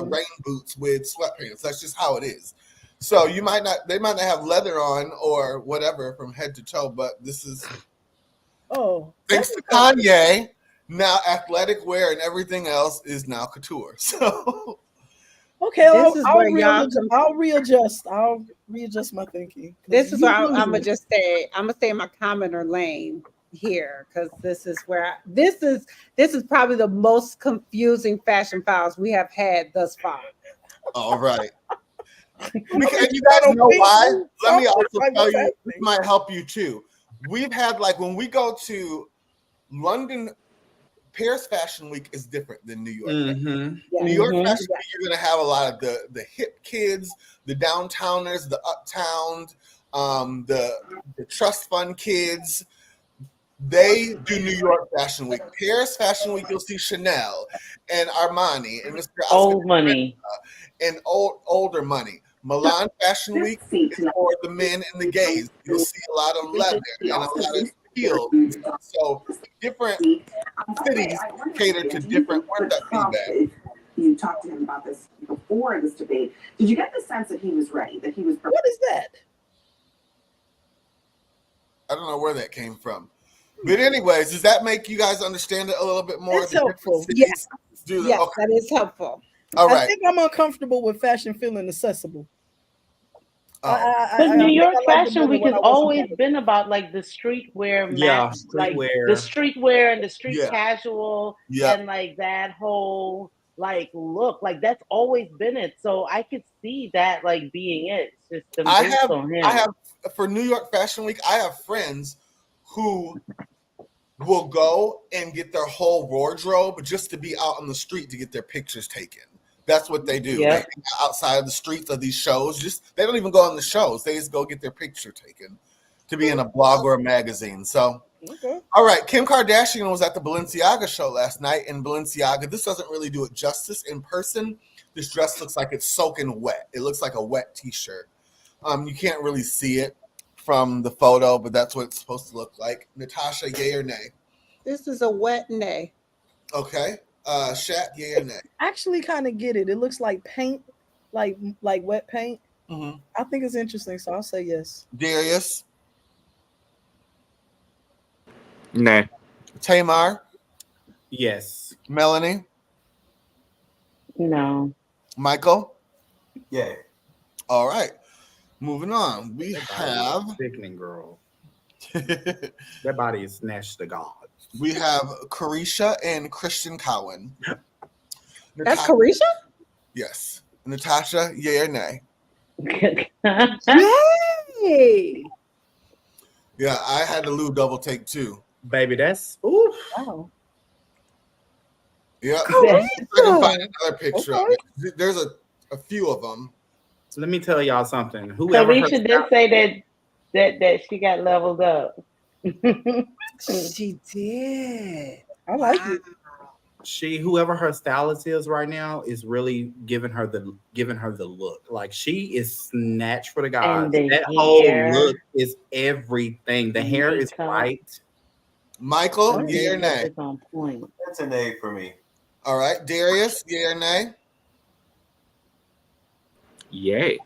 rain boots with sweatpants. That's just how it is. So they might not have leather on or whatever from head to toe, but this is thanks to Kanye. Now athletic wear and everything else is now couture. So okay, I'll readjust. I'll readjust my thinking. This is where I'm gonna just stay. I'm gonna stay in my commenter lane here because this is probably the most confusing fashion files we have had thus far. all right. And you guys know why? Let me also tell you, this might help you too. We've had, like, when we go to London, Paris Fashion Week is different than New York. Mm-hmm. New York Fashion Week, you're going to have a lot of the hip kids, the downtowners, the uptown, the trust fund kids. They do New York Fashion Week. Paris Fashion Week, you'll see Chanel and Armani and Mr. Old money. And older money. Milan Fashion Week is for the men and the gays. You'll see a lot of leather and a lot of heels. So different cities cater to different. Where's that feedback? You talked to him about this before this debate. Did you get the sense that he was ready? That he was. What is that? I don't know where that came from. But anyways, does that make you guys understand it a little bit more? It's helpful. Yes. Okay. That is helpful. All right. I think I'm uncomfortable with fashion feeling accessible. But New York Fashion Week has always been about, like, the streetwear match, like the streetwear and the street casual, and like that whole like look, like that's always been it. So I could see that like being it. It's just I have for New York Fashion Week, I have friends who will go and get their whole wardrobe just to be out on the street to get their pictures taken. That's what they do. Yeah. They outside of the streets of these shows. They don't even go on the shows. They just go get their picture taken to be in a blog or a magazine. So, all right. Kim Kardashian was at the Balenciaga show last night, and Balenciaga, this doesn't really do it justice in person. This dress looks like it's soaking wet. It looks like a wet t-shirt. You can't really see it from the photo, but that's what it's supposed to look like. Natasha, yay or nay? This is a wet nay. Okay. Shaq, yay or nay? Actually, kind of get it. It looks like paint, like wet paint. Mm-hmm. I think it's interesting, so I'll say yes. Darius, Nah. Tamar, Yes. Melanie, No. Michael. Yeah. All right. Moving on. We That body is have sickening, girl. That body is snatched to God. we have Carisha and Christian Cowan. That's Carisha? Yes. Natasha, yay or nay? Yay! Yeah, I had to lose double take too. Baby, that's ooh. Wow. Yeah. Carisha. I can find another picture of Okay. it. There's a few of them. So let me tell y'all something. Whoever Carisha did say that she got leveled up. She did. I like it. whoever her stylist is right now is really giving her the look. Like she is snatched for the guys. And the That hair. whole look is everything. The hair is Makeup. right. Michael, Her yay or makeup nay? is on point. That's an A for me. All right. Darius, yay or nay? Yay.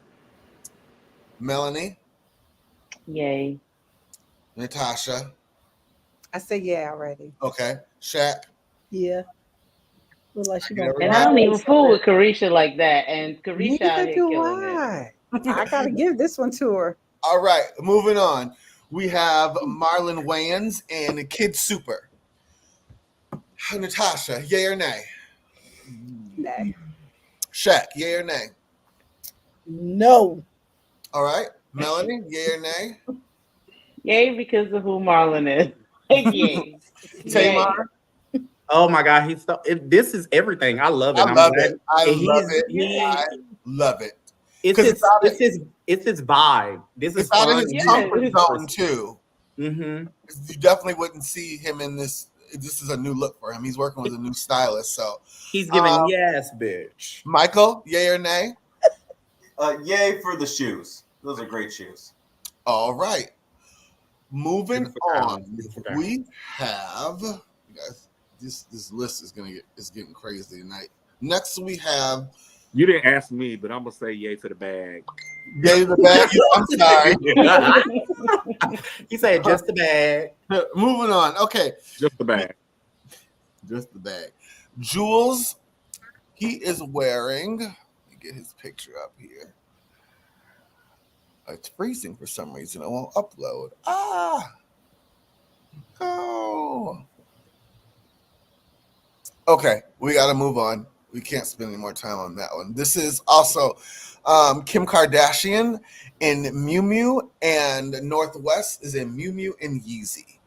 Melanie, Yay. Natasha. I said yeah already. Okay. Shaq. Yeah. Look like she I get gonna. And I don't even fool with Carisha like that. And Carisha out Neither here do killing it. I. I gotta give this one to her. All right. Moving on. We have Marlon Wayans and Kid Super. Natasha, yay or nay? Nay. Shaq, yay or nay? No. All right. Melanie, yay or nay? Yay because of who Marlon is. Yay. Tamar, Oh my God, this is everything. I love it. I love it. I and love it. he- I love it. It's 'Cause it's his vibe. This is It's out of fun. his Yeah. comfort zone too. Mm-hmm. You definitely wouldn't see him in this. This is a new look for him. He's working with a new stylist. So, He's giving yes, bitch. Michael, yay or nay? Yay for the shoes. Those are great shoes. All right. Moving Beautiful gown. on, Beautiful gown. we have you guys. This list is getting crazy tonight. Next, we have You didn't ask me, but I'm gonna say yay to the bag. yay the bag. I'm sorry. He said just the bag. Moving on. Okay, Just the bag. just the bag. Jules, he is wearing. Let me get his picture up here. It's freezing for some reason. It won't upload. Oh. Okay, we got to move on. We can't spend any more time on that one. This is also Kim Kardashian in Miu Miu, and Northwest is in Miu Miu and Yeezy.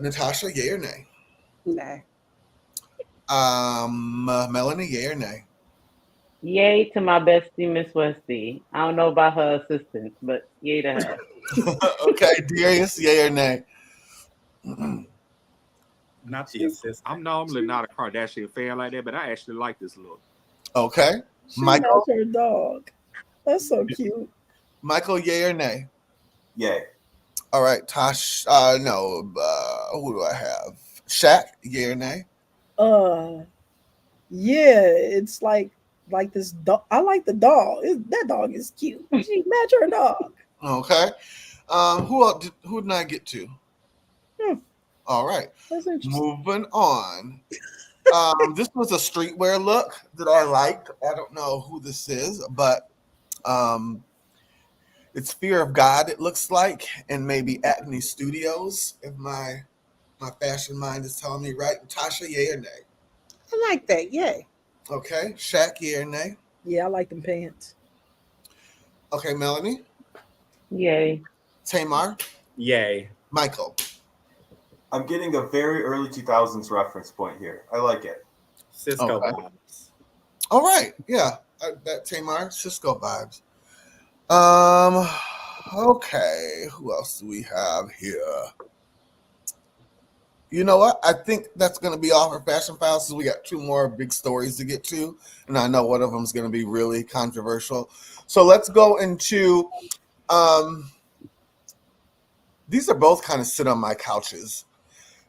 Natasha, yay or nay? Nay. Melanie, yay or nay? Yay to my bestie, Miss Westy. I don't know about her assistant, but yay to her. Okay, Darius, yay or nay? Not the assistant. I'm normally not a Kardashian fan like that, but I actually like this look. Okay, She Michael, loves her dog. That's so cute. Michael, yay or nay? Yay. All right, Tosh. No. Who do I have? Shaq, yay or nay? Yeah, it's like this dog. I like the dog. That dog is cute. She match her dog. Okay. Who else who did I get to? All right. That's interesting. Moving on. This was a streetwear look that I liked. I don't know who this is, but it's Fear of God, it looks like, and maybe Acne Studios, if my fashion mind is telling me right. Tasha, yay or nay? I like that. Yay. Okay. Shaq, yay or nay? Yeah, I like them pants. Okay, Melanie. Yay. Tamar. Yay. Michael. I'm getting a very early 2000s reference point here. I like it. Cisco Okay. vibes. All right. Yeah. That Tamar, Cisco vibes. Okay. Who else do we have here? You know what? I think that's going to be all for Fashion Files. So we got 2 more big stories to get to, and I know one of them is going to be really controversial. So let's go into. These are both kind of sit on my couches.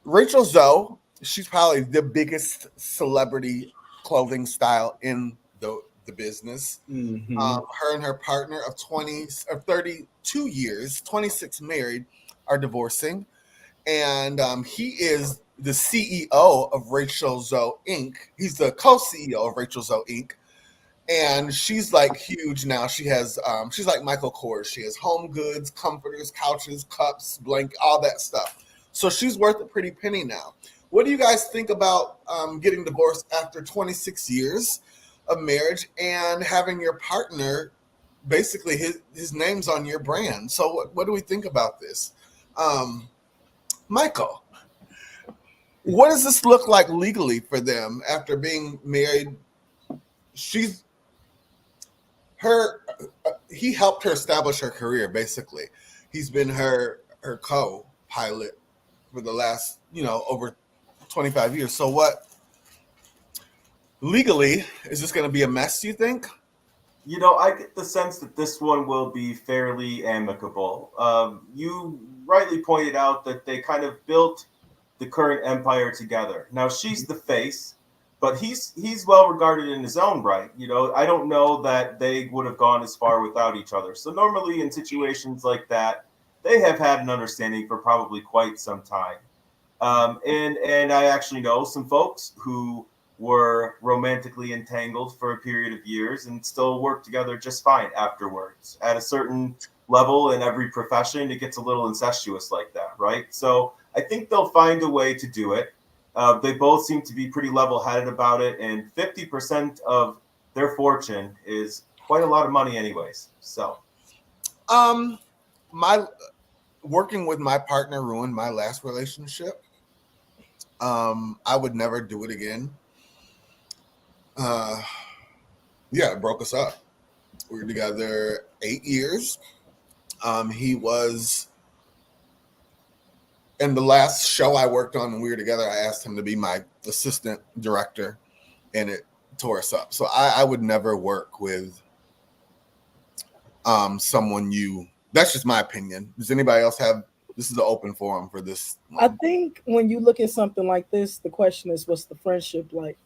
Rachel Zoe, she's probably the biggest celebrity clothing style in the business. Mm-hmm. Her and her partner of 32 years, 26 married, are divorcing. And he is the CEO of Rachel Zoe Inc. He's the co-CEO of Rachel Zoe Inc. And she's like huge now. She has she's like Michael Kors. She has home goods, comforters, couches, cups, blanket, all that stuff. So she's worth a pretty penny now. What do you guys think about getting divorced after 26 years of marriage and having your partner, basically his name's on your brand? So what do we think about this? Michael, what does this look like legally for them after being married? He helped her establish her career, basically. He's been her co-pilot for the last, over 25 years. So what, legally, is this going to be a mess, do you think? I get the sense that this one will be fairly amicable. You rightly pointed out that they kind of built the current empire together. Now she's the face, but he's well regarded in his own right. I don't know that they would have gone as far without each other. So normally in situations like that, they have had an understanding for probably quite some time. And I actually know some folks who were romantically entangled for a period of years and still work together just fine afterwards. At a certain level in every profession, it gets a little incestuous like that, right? So I think they'll find a way to do it. They both seem to be pretty level-headed about it, and 50% of their fortune is quite a lot of money anyways. So my working with my partner ruined my last relationship. I would never do it again. It broke us up. We were together 8 years. He was in the last show I worked on when we were together. I asked him to be my assistant director, and it tore us up. So I would never work with someone that's just my opinion. Does anybody else have? This is an open forum for this one. I think when you look at something like this, the question is, what's the friendship like?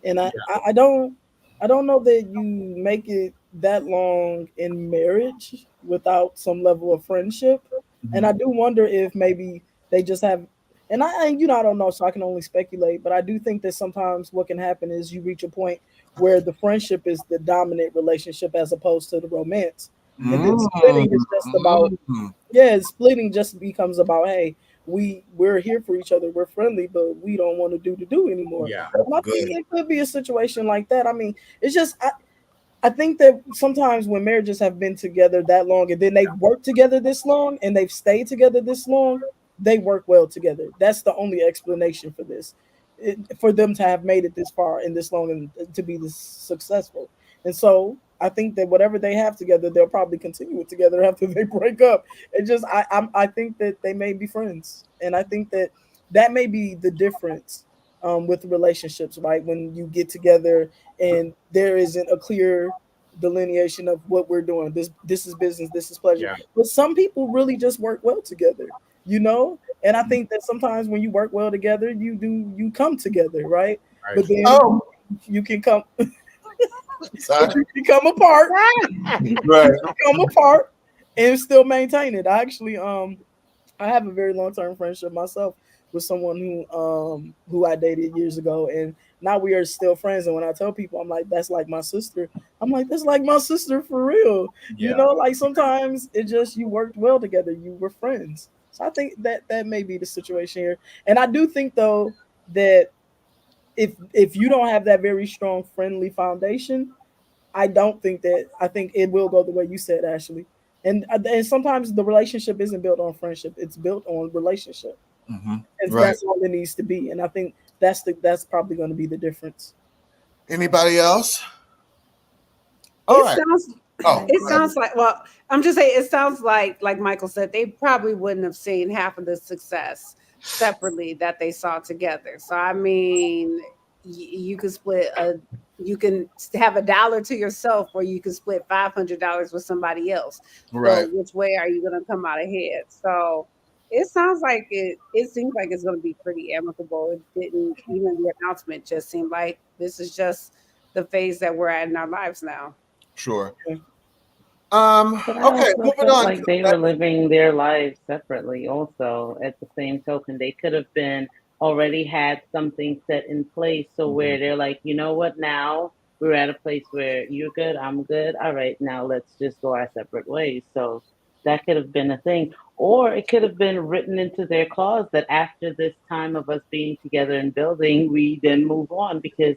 And I don't know that you make it that long in marriage without some level of friendship. Mm-hmm. And I do wonder if maybe they just have, and I don't know, so I can only speculate, but I do think that sometimes what can happen is you reach a point where the friendship is the dominant relationship as opposed to the romance. And then splitting is just about, splitting just becomes about, hey, we're here for each other, we're friendly, but we don't want to do anymore. Yeah, and I think it could be a situation like that. I mean, it's just I think that sometimes when marriages have been together that long and then they've worked together this long and they've stayed together this long, they work well together. That's the only explanation for this, for them to have made it this far and this long and to be this successful. And so I think that whatever they have together, they'll probably continue it together after they break up. It just, I think that they may be friends, and I think that may be the difference with relationships, right? When you get together and there isn't a clear delineation of what we're doing. This is business, this is pleasure. Yeah. But some people really just work well together, And I think that sometimes when you work well together, you come together, right? But then you can come. You become apart, right? Become apart and still maintain it. I actually, I have a very long-term friendship myself with someone who I dated years ago, and now we are still friends. And when I tell people, I'm like, that's like my sister. I'm like, that's like my sister for real. Yeah. Like sometimes it just, you worked well together. You were friends. So I think that may be the situation here. And I do think though that if you don't have that very strong friendly foundation, I think it will go the way you said, Ashley. And sometimes the relationship isn't built on friendship; it's built on relationship. Mm-hmm. And that's all it needs to be. And I think that's probably going to be the difference. Anybody else? It sounds like, well, I'm just saying, it sounds like Michael said, they probably wouldn't have seen half of the success separately that they saw together. So I mean, you could split you can have $1 to yourself, or you can split $500 with somebody else. So Right. which way are you going to come out ahead? So it sounds like it seems like it's going to be pretty amicable. It didn't, even the announcement just seemed like this is just the phase that we're at in our lives now. Sure. But I Okay, also moving felt on like to they were living their lives separately. Also, at the same token, they could have been already had something set in place, so where they're like, you know what, now we're at a place where you're good, I'm good. All right, now let's just go our separate ways. So that could have been a thing, or it could have been written into their clause that after this time of us being together and building, we then move on because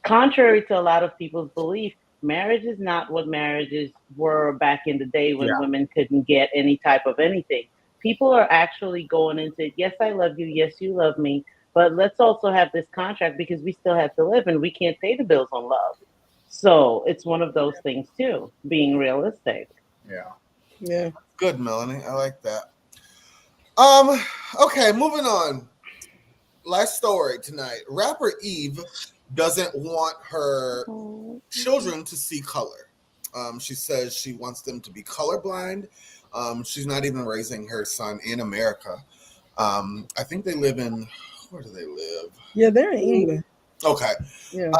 contrary to a lot of people's belief, marriage is not what marriages were back in the day when women couldn't get any type of anything. People are actually going into, yes, I love you, yes, you love me, but let's also have this contract because we still have to live and we can't pay the bills on love. So it's one of those things too, being realistic. Yeah. Yeah. good, Melanie. I like that. Okay, moving on. Last story tonight. Rapper Eve doesn't want her children to see color. She says she wants them to be colorblind. She's not even raising her son in America. I think they live in, where do they live? Yeah, they're in England. Okay. Yeah.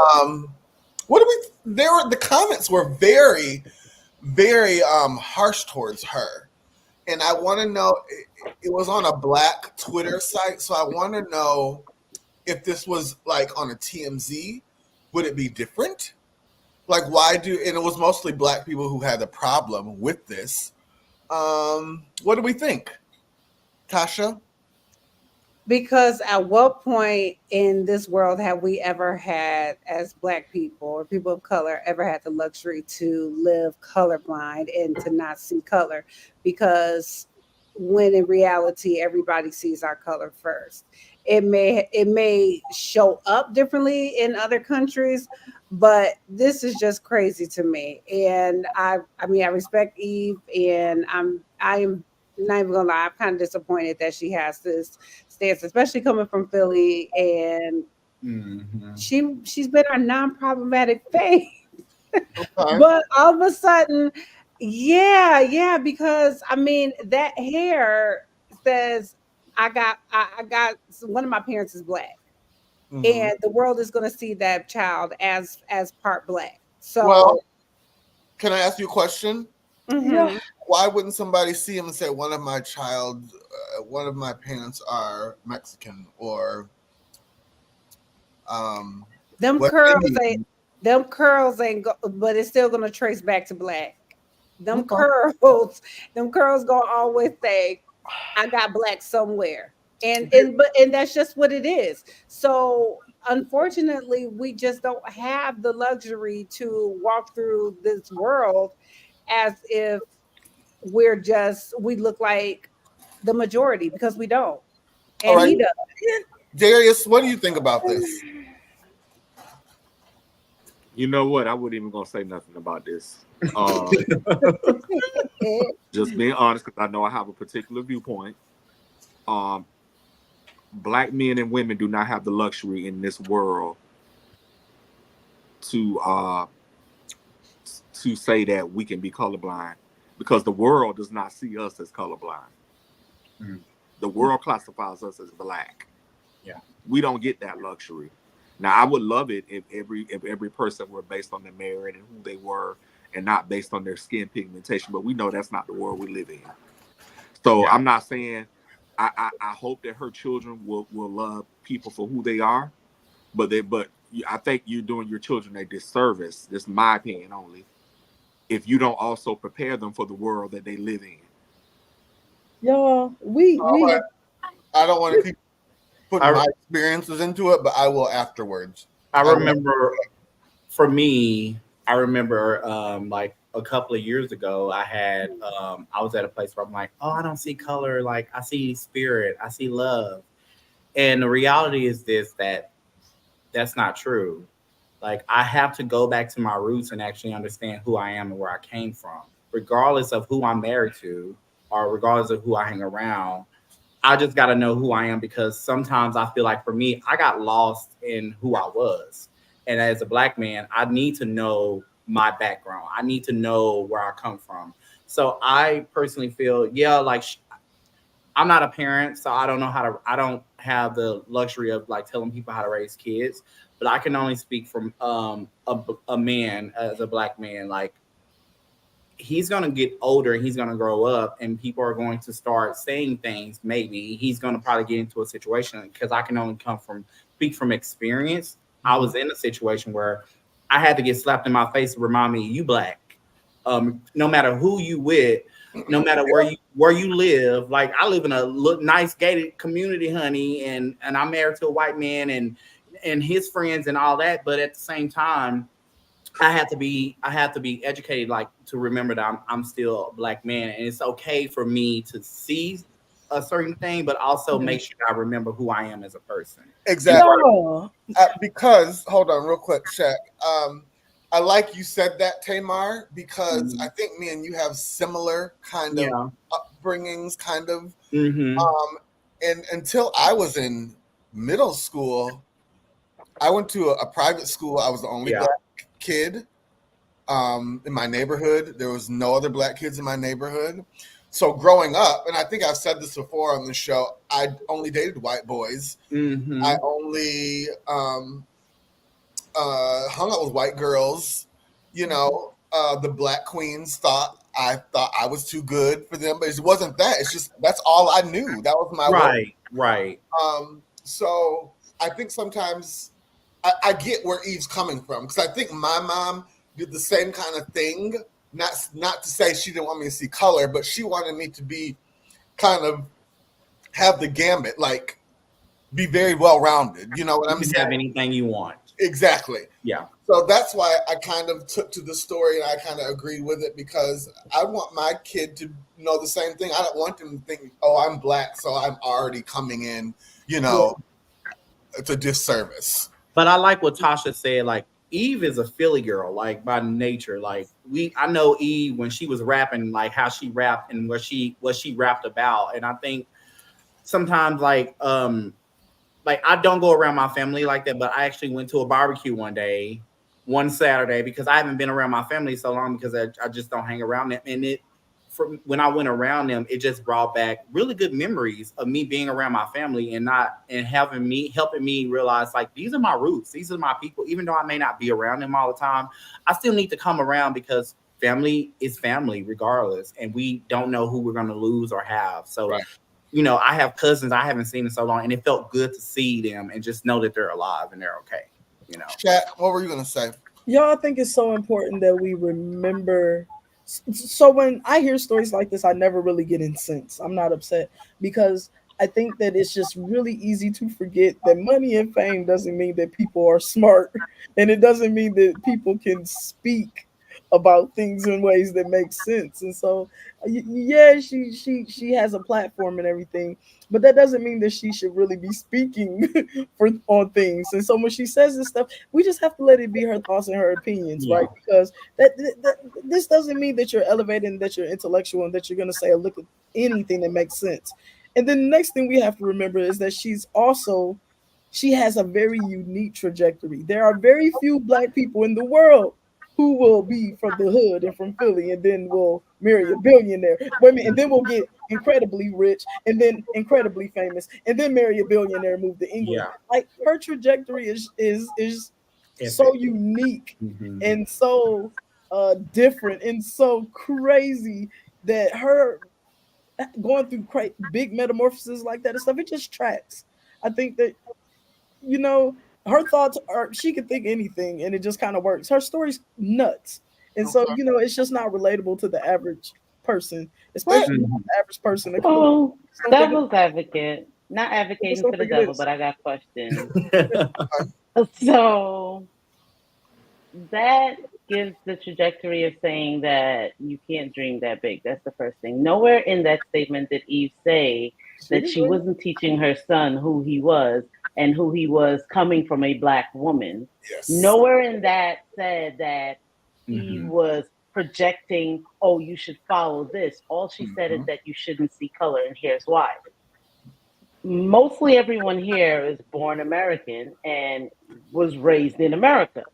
What do we? The comments were very, very harsh towards her, and I want to know. It was on a Black Twitter site, so I want to know if this was like on a TMZ. Would it be different? Like, why do? And it was mostly Black people who had a problem with this. What do we think, Tasha? Because at what point in this world have we ever had, as Black people or people of color, ever had the luxury to live colorblind and to not see color? Because when in reality, everybody sees our color first. It may show up differently in other countries, but this is just crazy to me. And I mean, I respect Eve, and I am not even gonna lie, I'm kind of disappointed that she has this stance, especially coming from Philly, and she's been our non-problematic face. Okay. But all of a sudden, yeah, because I mean that hair says I got one of my parents is Black, Mhm. and the world is going to see that child as part Black. Well, So, can I ask you a question? Yeah. mhm. Why wouldn't somebody see him and say one of my parents are Mexican or them West curls ain't Indian? them curls ain't go, but it's still going to trace back to Black. Them Okay. curls, them curls gonna always say, I got Black somewhere. And that's just what it is. So unfortunately, we just don't have the luxury to walk through this world as if we look like the majority, because we don't. All And right, he does. Darius, what do you think about this? You know what? I wasn't even gonna say nothing about this. Just being honest, because I know I have a particular viewpoint. Um, Black men and women do not have the luxury in this world to say that we can be colorblind, because the world does not see us as colorblind. Mhm. The world classifies us as Black. Yeah. We don't get that luxury. Now, I would love it if every person were based on their merit and who they were, and not based on their skin pigmentation. But we know that's not the world we live in. So I'm not saying I hope that her children will love people for who they are, but I think you're doing your children a disservice. This is my opinion only. If you don't also prepare them for the world that they live in. Y'all, All right. I don't want to keep putting I, my experiences into it, but I will afterwards. I I will. remember for me, I remember like a couple of years ago, I was at a place where I'm like, oh, I don't see color, like I see spirit, I see love. And the reality is that's not true. Like I have to go back to my roots and actually understand who I am and where I came from, regardless of who I'm married to or regardless of who I hang around. I just got to know who I am, because sometimes I feel like for me, I got lost in who I was. And as a Black man, I need to know my background. I need to know where I come from. So I personally feel, yeah, like I'm not a parent, so I don't have the luxury of like telling people how to raise kids, but I can only speak from a man, as a Black man. Like, he's going to get older and he's going to grow up, and people are going to start saying things. Maybe he's going to probably get into a situation, because I can only speak from experience. I was in a situation where I had to get slapped in my face to remind me, you Black. No matter who you with, no matter where you live. Like, I live in a nice gated community, honey, and I'm married to a white man and his friends and all that. But at the same time, I have to be educated, like, to remember that I'm still a Black man, and it's okay for me to see a certain thing, but also make sure I remember who I am as a person. Exactly. No. Because hold on, real quick, Shaq. I like you said that, Tamar, because I think me and you have similar kind of upbringings, kind of. And until I was in middle school, I went to a private school. I was the only Black kid in my neighborhood. There was no other Black kids in my neighborhood. So growing up, and I think I've said this before on the show, I only dated white boys. I only hung out with white girls. You know, the Black queens thought I was too good for them, but it wasn't that. It's just that's all I knew. That was my world. Right. So I think sometimes I get where Eve's coming from, because I think my mom did the same kind of thing. Not to say she didn't want me to see color, but she wanted me to be kind of have the gamut, like be very well rounded. You know what I'm saying? You can have anything you want. Exactly. Yeah. So that's why I kind of took to the story and I kind of agreed with it, because I want my kid to know the same thing. I don't want them to think, oh, I'm Black, so I'm already coming in, you know, it's a disservice. But I like what Tasha said. Like, Eve is a Philly girl, like, by nature. Like, I know Eve when she was rapping, like how she rapped and what she rapped about. And I think sometimes like I don't go around my family like that, but I actually went to a barbecue one Saturday, because I haven't been around my family so long, because I just don't hang around them. And when I went around them, it just brought back really good memories of me being around my family and helping me realize, like, these are my roots. These are my people. Even though I may not be around them all the time, I still need to come around, because family is family regardless. And we don't know who we're going to lose or have. So, you know, I have cousins I haven't seen in so long, and it felt good to see them and just know that they're alive and they're okay. You know, Chat, what were you going to say? Y'all think it's so important that we remember. So when I hear stories like this, I never really get incensed. I'm not upset, because I think that it's just really easy to forget that money and fame doesn't mean that people are smart, and it doesn't mean that people can speak about things in ways that make sense. And so, yeah, she has a platform and everything, but that doesn't mean that she should really be speaking on things. And so when she says this stuff, we just have to let it be her thoughts and her opinions, right? Because that this doesn't mean that you're elevating, that you're intellectual, and that you're going to say or look at anything that makes sense. And then the next thing we have to remember is that she has a very unique trajectory. There are very few Black people in the world who will be from the hood and from Philly and then will marry a billionaire. Women, and then we'll get incredibly rich and then incredibly famous and then marry a billionaire and move to England. Like, her trajectory is so unique and so different and so crazy that her going through big metamorphoses like that and stuff, it just tracks. I think that, you know, her thoughts are, she can think anything and it just kind of works. Her story's nuts. And so, you know, it's just not relatable to the average person, especially the average person. Oh, devil's advocate. Not advocating for the devil, but I got questions. So that gives the trajectory of saying that you can't dream that big. That's the first thing. Nowhere in that statement did Eve say that she wasn't teaching her son who he was and who he was coming from a Black woman. Nowhere in that said that Eve was projecting, oh, you should follow this. All she said is that you shouldn't see color, and here's why. mostly everyone here is born American and was raised in America.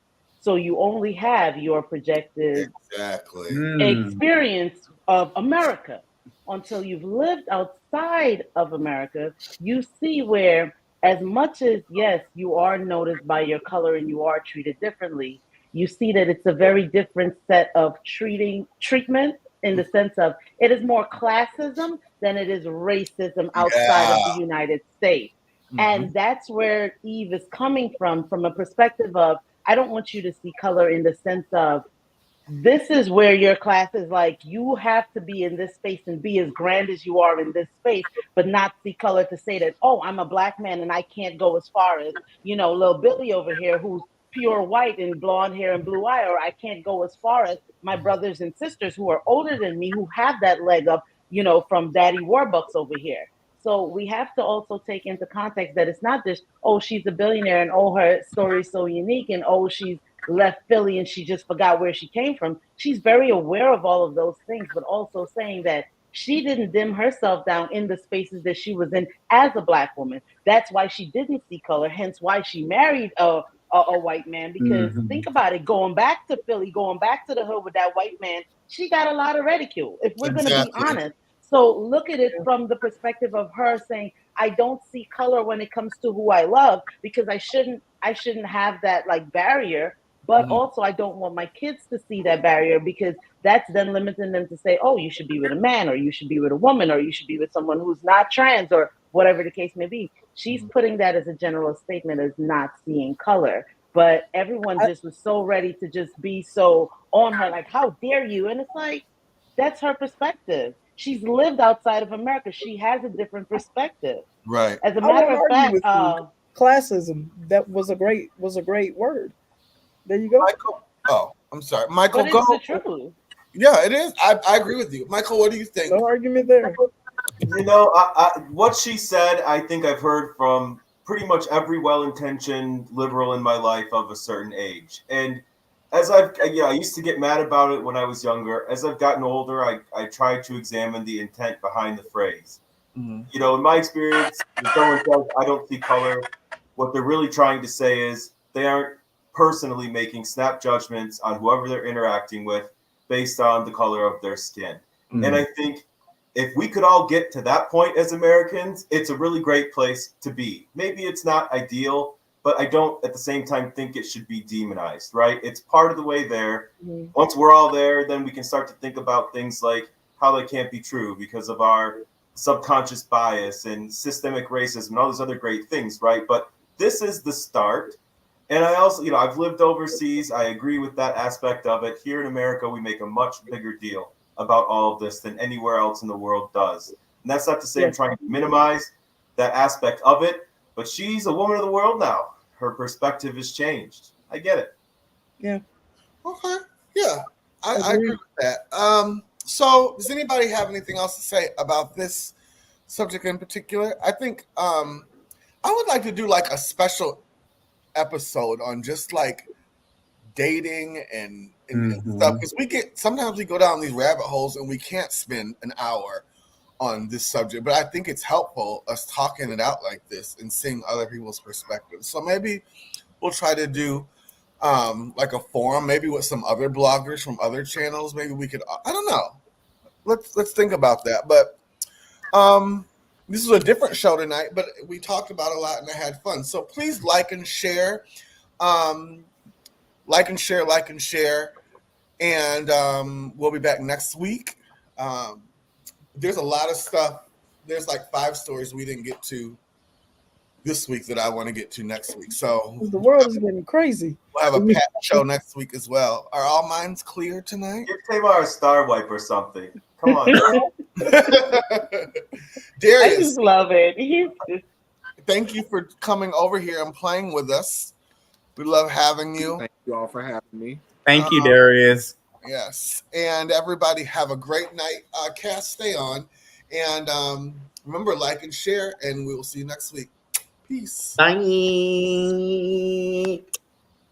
So you only have your projected Exactly. experience of America. Until you've lived outside of America, you see where, as much as, yes, you are noticed by your color and you are treated differently, you see that it's a very different set of treatment, in the sense of it is more classism than it is racism outside of the Yeah. United States. And that's where Eve is coming from a perspective of, I don't want you to see color in the sense of, this is where your class is like, you have to be in this space and be as grand as you are in this space, but not see color to say that, oh, I'm a black man and I can't go as far as, little Billy over here who's pure white and blonde hair and blue eye, or I can't go as far as my brothers and sisters who are older than me who have that leg up, from Daddy Warbucks over here. So we have to also take into context that it's not just, oh, she's a billionaire and oh, her story is so unique and oh, she's left Philly and she just forgot where she came from. She's very aware of all of those things, but also saying that she didn't dim herself down in the spaces that she was in as a black woman. That's why she didn't see color, hence why she married a white man. Because think about it, going back to Philly, going back to the hood with that white man, she got a lot of ridicule, if we're going to be honest. So look at it from the perspective of her saying, I don't see color when it comes to who I love, because I shouldn't have that like barrier. But also, I don't want my kids to see that barrier, because that's then limiting them to say, oh, you should be with a man, or you should be with a woman, or you should be with someone who's not trans, or whatever the case may be. She's putting that as a general statement as not seeing color. But everyone just was so ready to just be so on her, like, how dare you? And it's like, that's her perspective. She's lived outside of America. She has a different perspective. Right. As a matter of fact, classism, that was a great word. There you go. Michael. Oh, I'm sorry. Michael, but go. It's the truth. Yeah, it is. I agree with you. Michael, what do you think? No argument there. What she said, I think I've heard from pretty much every well-intentioned liberal in my life of a certain age. And as I used to get mad about it when I was younger. As I've gotten older, I try to examine the intent behind the phrase. In my experience, when someone says, I don't see color, what they're really trying to say is they aren't personally making snap judgments on whoever they're interacting with based on the color of their skin. And I think if we could all get to that point as Americans, it's a really great place to be. Maybe it's not ideal, but I don't at the same time think it should be demonized, right? It's part of the way there. Once we're all there, then we can start to think about things like how they can't be true because of our subconscious bias and systemic racism and all those other great things, right? But this is the start. And I also, I've lived overseas. I agree with that aspect of it. Here in America, we make a much bigger deal about all of this than anywhere else in the world does. And that's not to say I'm trying to minimize that aspect of it, but she's a woman of the world now. Her perspective has changed. I get it. Yeah. Okay. Yeah, I agree with that. So does anybody have anything else to say about this subject in particular? I think I would like to do like a special episode on just like dating and stuff, because sometimes we go down these rabbit holes and we can't spend an hour on this subject, but I think it's helpful us talking it out like this and seeing other people's perspectives. So maybe we'll try to do like a forum, maybe with some other bloggers from other channels. Maybe we could, I don't know, let's think about that. But this is a different show tonight, but we talked about a lot and I had fun. So please like and share. Like and share. And we'll be back next week. There's a lot of stuff. There's like 5 stories we didn't get to this week that I want to get to next week. So the world is getting crazy. We'll have a packed show next week as well. Are all minds clear tonight? Give Tamar a star wipe or something. Come on. Darius, I just love it. Thank you for coming over here and playing with us. We love having you. Thank you all for having me. Thank you, Darius. Yes. And everybody have a great night. Cass, stay on. And remember, like and share, and we will see you next week. Peace. Bye.